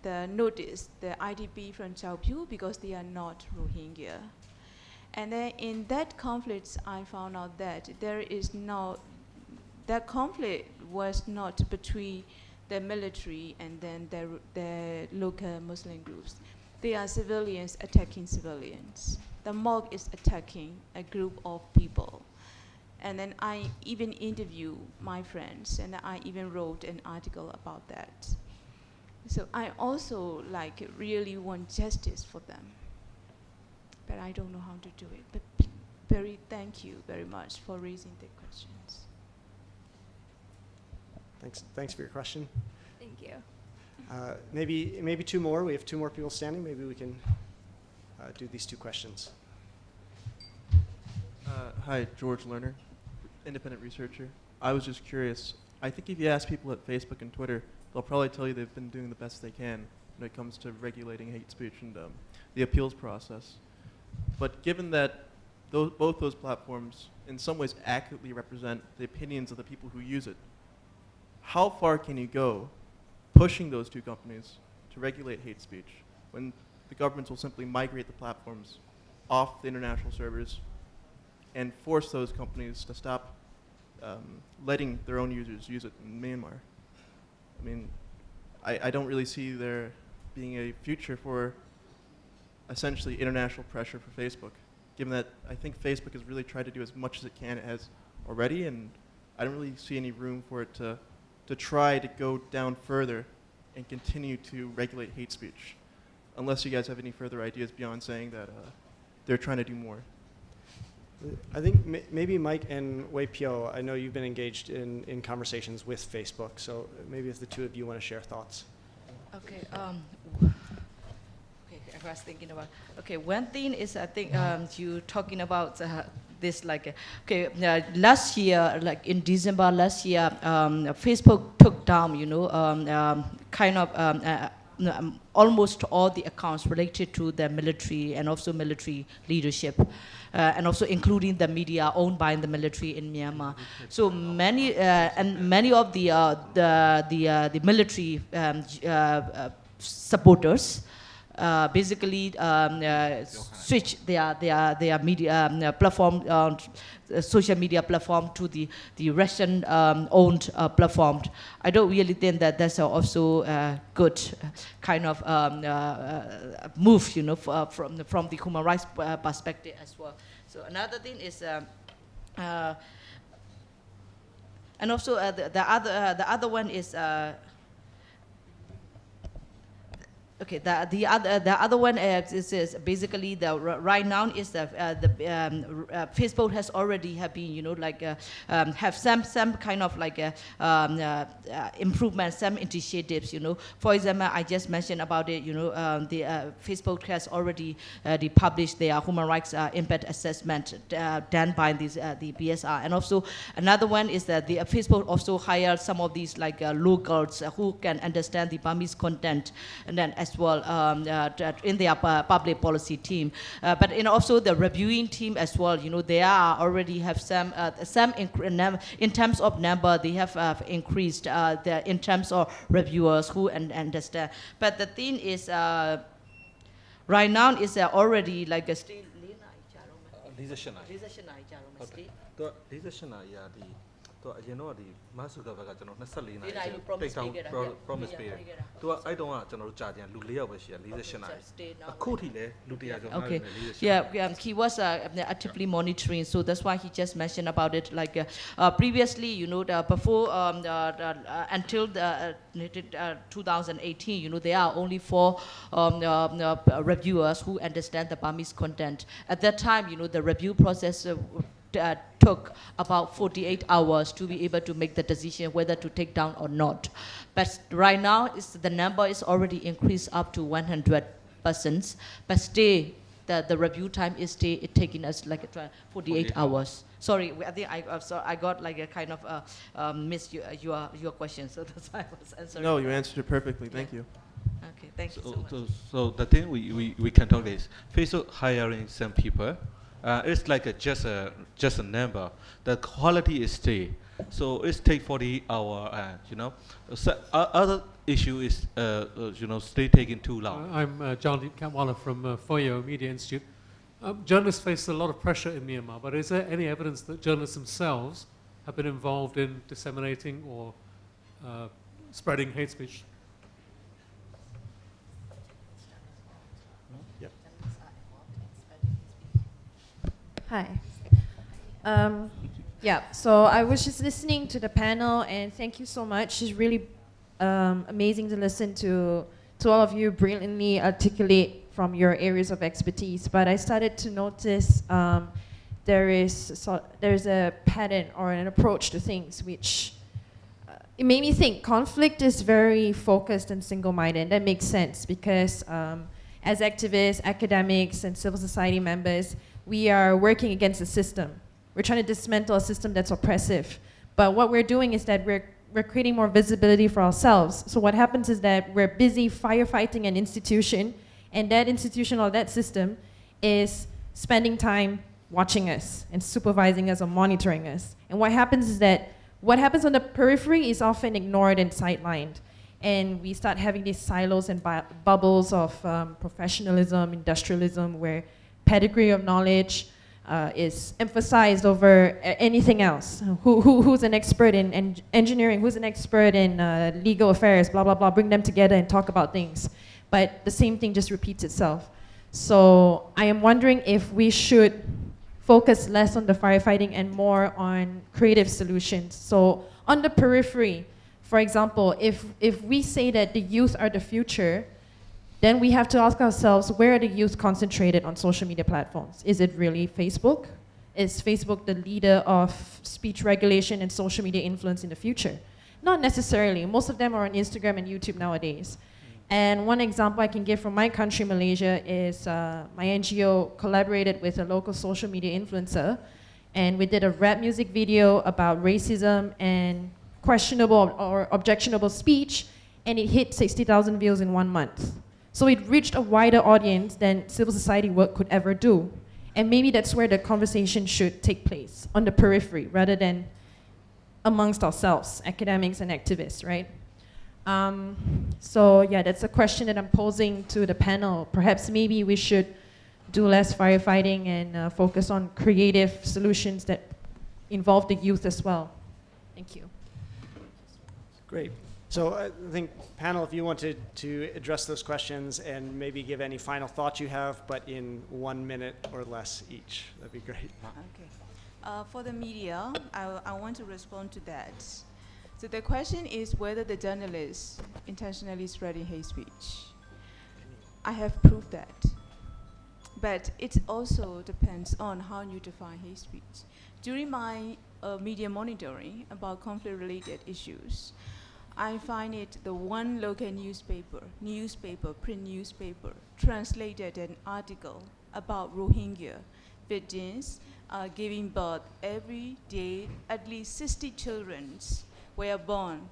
notice the IDP from Chao Phu because they are not Rohingya. And then in that conflict, I found out that that conflict was not between the military and then the local Muslim groups. They are civilians attacking civilians. The mob is attacking a group of people. And then I even interviewed my friends, and I even wrote an article about that. So I also really want justice for them. But I don't know how to do it. But thank you very much for raising the questions. Thanks for your question. Thank you. Maybe two more. We have two more people standing. Maybe we can do these two questions. Hi, George Lerner, independent researcher. I was just curious. I think if you ask people at Facebook and Twitter, they'll probably tell you they've been doing the best they can when it comes to regulating hate speech and the appeals process. But given that both those platforms in some ways accurately represent the opinions of the people who use it, how far can you go pushing those two companies to regulate hate speech when the governments will simply migrate the platforms off the international servers and force those companies to stop letting their own users use it in Myanmar? I mean, I don't really see there being a future for essentially international pressure for Facebook, given that I think Facebook has really tried to do as much as it can as already, and I don't really see any room for it to try to go down further and continue to regulate hate speech, unless you guys have any further ideas beyond saying that they're trying to do more. I think maybe Mike and Wai Phyo, I know you've been engaged in conversations with Facebook, so maybe if the two of you want to share thoughts. Okay. Okay, I was thinking about. Okay, one thing is I think you talking about this last year, like in December last year, Facebook took down, almost all the accounts related to the military and also military leadership, and also including the media owned by the military in Myanmar. So many of the military supporters basically switch their media platform, social media platform to the Russian owned platform. I don't really think that that's also a good kind of move, from the human rights perspective as well. So another thing is. And also the other one is okay. The other one is basically right now is Facebook has already have been have some kind of improvement, some initiatives. For example, I just mentioned about it. The Facebook has already published their human rights impact assessment done by the BSR, and also another one is that the Facebook also hired some of these locals who can understand the Burmese content, and then as well in their public policy team, but also the reviewing team as well. They are already have some in terms of number. They have increased in terms of reviewers who understand. But the thing is, right now is already like a still. Okay. Yeah, he was actively monitoring, so that's why he just mentioned about it. Previously, before until 2018, there are only 4 reviewers who understand the Burmese content. At that time, the review process took about 48 hours to be able to make the decision whether to take down or not. But right now, the number is already increased up to 100 persons. But still, the review time is still taking us 48 hours. Sorry, I think I got a kind of missed your question, so that's why I was answering. No, you answered it perfectly. Thank you. Okay, thank you so much. So the thing we can talk is Facebook hiring some people. It's just a number. The quality is stay. So it's take 40 hours. So other issue is stay taking too long. I'm Jandeep Katwala from Phyo Media Institute. Journalists face a lot of pressure in Myanmar, but is there any evidence that journalists themselves have been involved in disseminating or spreading hate speech? Hi. So I was just listening to the panel, and thank you so much. It's really amazing to listen to all of you brilliantly articulate from your areas of expertise. But I started to notice there's a pattern or an approach to things which it made me think conflict is very focused and single-minded. And that makes sense because as activists, academics, and civil society members, we are working against the system. We're trying to dismantle a system that's oppressive. But what we're doing is that we're creating more visibility for ourselves. So what happens is that we're busy firefighting an institution, and that institution or that system is spending time watching us and supervising us or monitoring us. And what happens is that what happens on the periphery is often ignored and sidelined. And we start having these silos and bubbles of professionalism, industrialism, where pedigree of knowledge is emphasized over anything else. Who's an expert in engineering? Who's an expert in legal affairs? Blah, blah, blah. Bring them together and talk about things. But the same thing just repeats itself. So I am wondering if we should focus less on the firefighting and more on creative solutions. So on the periphery, for example, if we say that the youth are the future, then we have to ask ourselves, where are the youth concentrated on social media platforms? Is it really Facebook? Is Facebook the leader of speech regulation and social media influence in the future? Not necessarily. Most of them are on Instagram and YouTube nowadays. And one example I can give from my country, Malaysia, is my NGO collaborated with a local social media influencer, and we did a rap music video about racism and questionable or objectionable speech, and it hit 60,000 views in 1 month. So it reached a wider audience than civil society work could ever do. And maybe that's where the conversation should take place, on the periphery, rather than amongst ourselves, academics and activists, right? So yeah, that's a question that I'm posing to the panel. Perhaps maybe we should do less firefighting and focus on creative solutions that involve the youth as well. Thank you. Great. So I think, panel, if you wanted to address those questions and maybe give any final thoughts you have, but in 1 minute or less each, that'd be great. Okay. For the media, I want to respond to that. So the question is whether the journalists intentionally spreading hate speech. I have proved that. But it also depends on how you define hate speech. During my media monitoring about conflict-related issues, I find it the one local print newspaper, translated an article about Rohingya victims giving birth every day. At least 60 children were born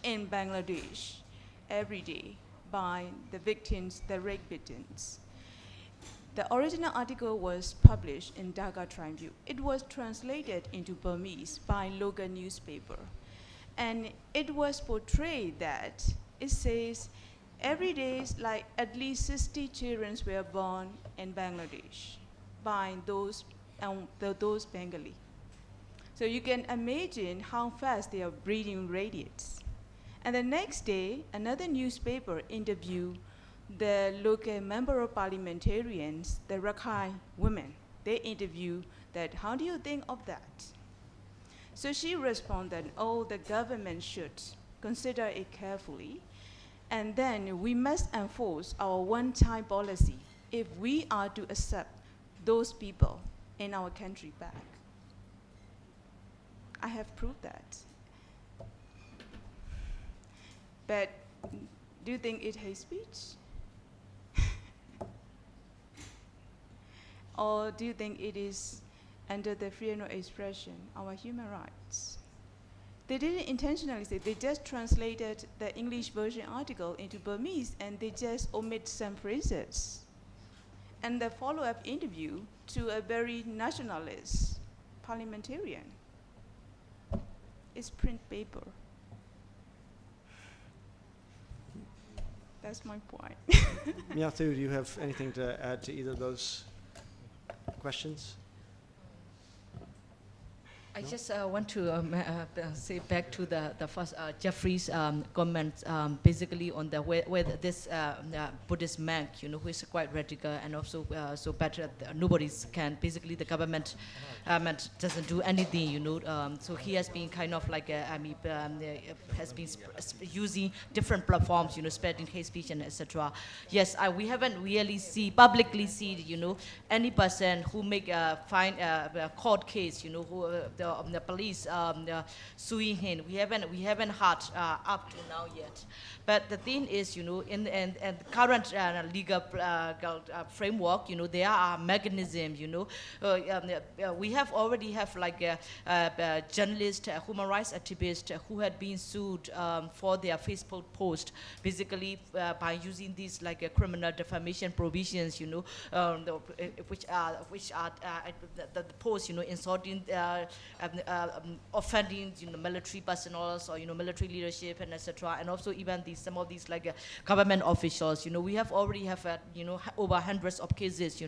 in Bangladesh every day by the victims, the rape victims. The original article was published in Dhaka Tribune. It was translated into Burmese by local newspaper. And it was portrayed that it says every day, like at least 60 children were born in Bangladesh by those Bengali. So you can imagine how fast their breeding rate is. And the next day, another newspaper interviewed the local member of parliamentarians, the Rakhine women. They interviewed that, how do you think of that? So she responded, oh, the government should consider it carefully, and then we must enforce our one-child policy if we are to accept those people in our country back. I have proved that. But do you think it hate speech? Or do you think it is under the freedom of expression, our human rights? They didn't intentionally say, they just translated the English version article into Burmese and they just omit some phrases. And the follow-up interview to a very nationalist parliamentarian is print paper. That's my point. Myat Thu, do you have anything to add to either of those questions? I just want to say back to the first Jeffrey's comments, basically on the whether this Buddhist monk, who is quite radical and also so better, nobody can. Basically, the government doesn't do anything, So he has been kind of like has been using different platforms, spreading hate speech and etc. Yes, we haven't really publicly see, any person who make a court case, who the police suing him. We haven't had up to now yet. But the thing is, in the current legal framework, there are mechanisms, we already have like a journalist, human rights activist who had been sued for their Facebook post, basically by using these like criminal defamation provisions, which are the post, insulting, offending, military personnel or military leadership and etc. And also even some of these like government officials. We already have over hundreds of cases,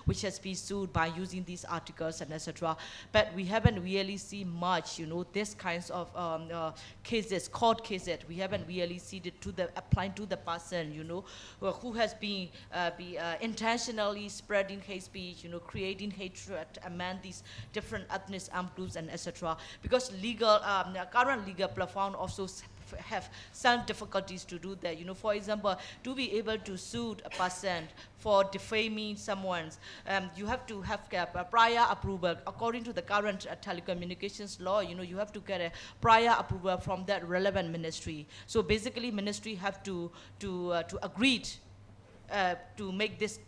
which has been sued by using these articles and etc. But we haven't really seen much, this kinds of cases, court cases. We haven't really seen it applying to the person, who has been intentionally spreading hate speech, creating hatred among these different ethnic groups and etc. Because current legal platform also have some difficulties to do that. For example, to be able to sue a person for defaming someone, you have to have a prior approval. According to the current telecommunications law, you have to get a prior approval from that relevant ministry. So basically, ministry have to agree to make these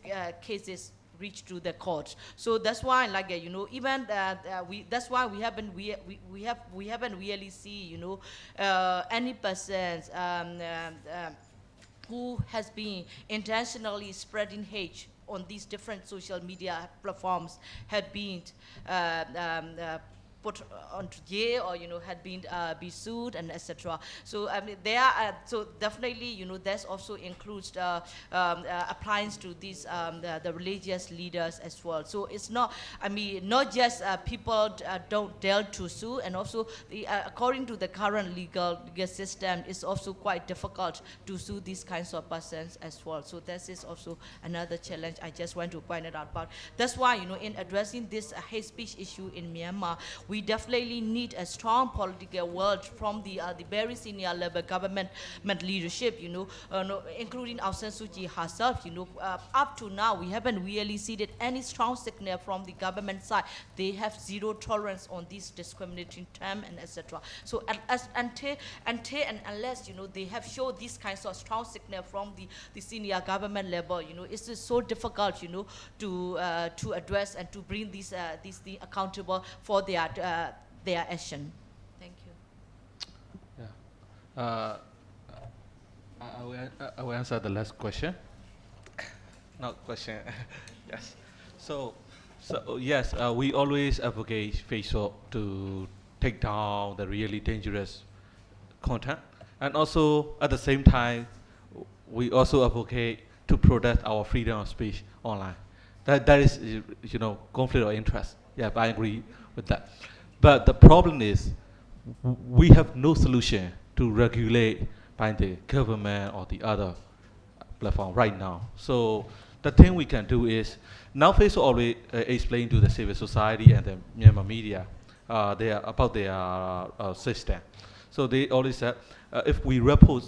cases reach to the court. So that's why, like even that's why we haven't really see any persons who has been intentionally spreading hate on these different social media platforms had been put onto jail or had been be sued and etc. So I mean there are so definitely this also includes applies to these the religious leaders as well. So it's not not just people don't dare to sue, and also according to the current legal system, it's also quite difficult to sue these kinds of persons as well. So this is also another challenge I just want to point it out about. That's why in addressing this hate speech issue in Myanmar, we definitely need a strong political will from the very senior level government leadership, including Aung San Suu Kyi herself. Up to now, we haven't really seen any strong signal from the government side. They have zero tolerance on these discriminatory terms and etc. So until and unless they have shown these kinds of strong signal from the senior government level, it's just so difficult to address and to bring these things accountable for their action. Thank you. Yeah. I will answer the last question. No question. Yes. So yes, we always advocate Facebook to take down the really dangerous content, and also at the same time, we also advocate to protect our freedom of speech online. That is conflict of interest. Yeah, I agree with that. But the problem is, we have no solution to regulate by the government or the other platform right now. So the thing we can do is, now Facebook already explained to the civil society and the Myanmar media about their system. So they already said, if we report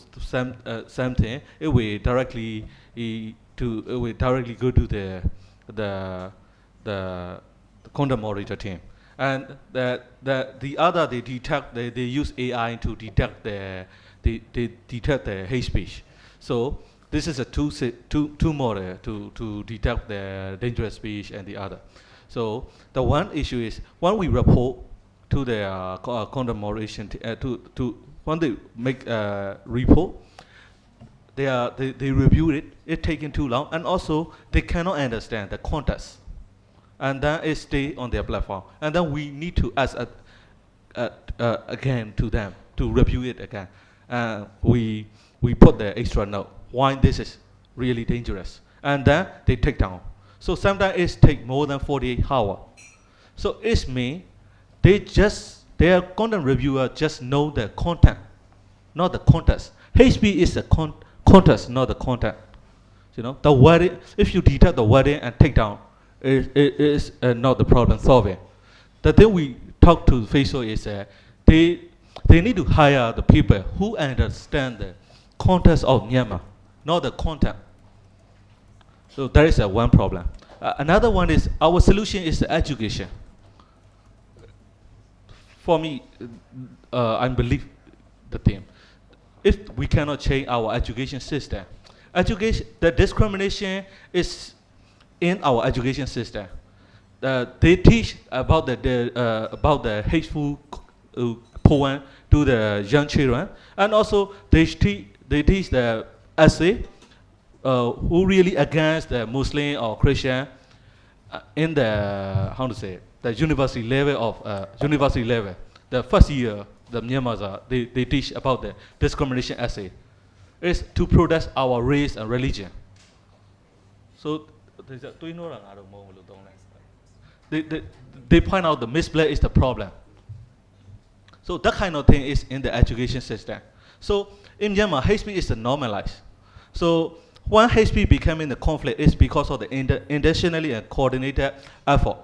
something, it will directly go to the content moderator team, and the other they use AI to detect the hate speech. So this is a two model to detect the dangerous speech and the other. So the one issue is, when we report to the content moderation when they make a report, they review it. It's taking too long, and also they cannot understand the context, and then it stay on their platform. And then we need to ask again to them to review it again. We put the extra note why this is really dangerous, and then they take down. So sometimes it take more than 48 hours. So it means their content reviewer just know the content, not the context. Hate speech is the context, not the content. The wording. If you detect the wording and take down, it is not the problem solving. The thing we talk to Facebook is they need to hire the people who understand the context of Myanmar, not the content. So that is one problem. Another one is, our solution is the education. For me, I believe the thing. If we cannot change our education system, the discrimination is in our education system. They teach about the hateful poem to the young children, and also they teach the essay who really against the Muslim or Christian in the the university level the first year, the Myanmar they teach about the discrimination essay. It's to protest our race and religion. So they point out the misplay is the problem. So that kind of thing is in the education system. So in Myanmar, hate speech is normalized. So when hate speech becoming the conflict, it's because of the intentionally and coordinated effort.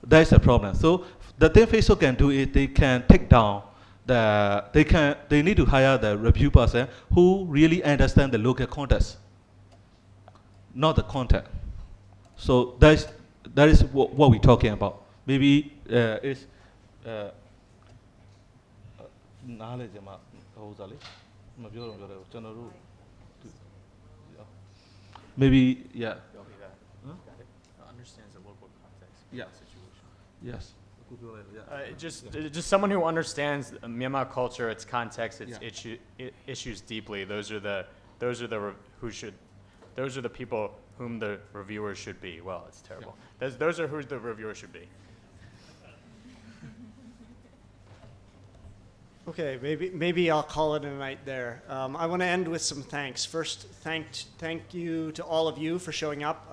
That's the problem. So the thing Facebook can do is, they can take down they need to hire the review person who really understand the local context, not the content. So that is what we're talking about. Maybe it's maybe, yeah. Understands the local context. Yeah. Situation. Yes. Just someone who understands Myanmar culture, its context, its issues deeply. Those are the people whom the reviewers should be. Well, it's terrible. Yeah. Those are who the reviewers should be. Okay, maybe I'll call it a night there. I want to end with some thanks. First, thank you to all of you for showing up.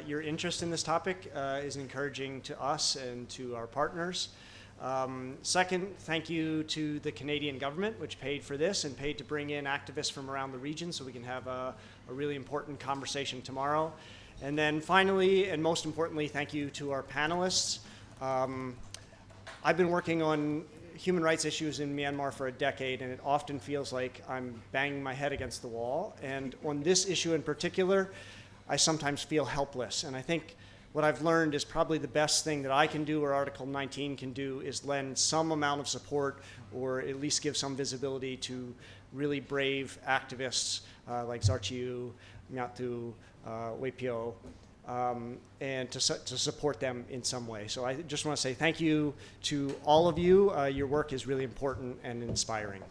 Your interest in this topic is encouraging to us and to our partners. Second, thank you to the Canadian government, which paid for this and paid to bring in activists from around the region so we can have a really important conversation tomorrow. And then finally, and most importantly, thank you to our panelists. I've been working on human rights issues in Myanmar for a decade, and it often feels like I'm banging my head against the wall. And on this issue in particular, I sometimes feel helpless. And I think what I've learned is probably the best thing that I can do or Article 19 can do is lend some amount of support or at least give some visibility to really brave activists like Zar Chi Oo, Myat Thu, Wai Phyo, and to support them in some way. So I just want to say thank you to all of you. Your work is really important and inspiring.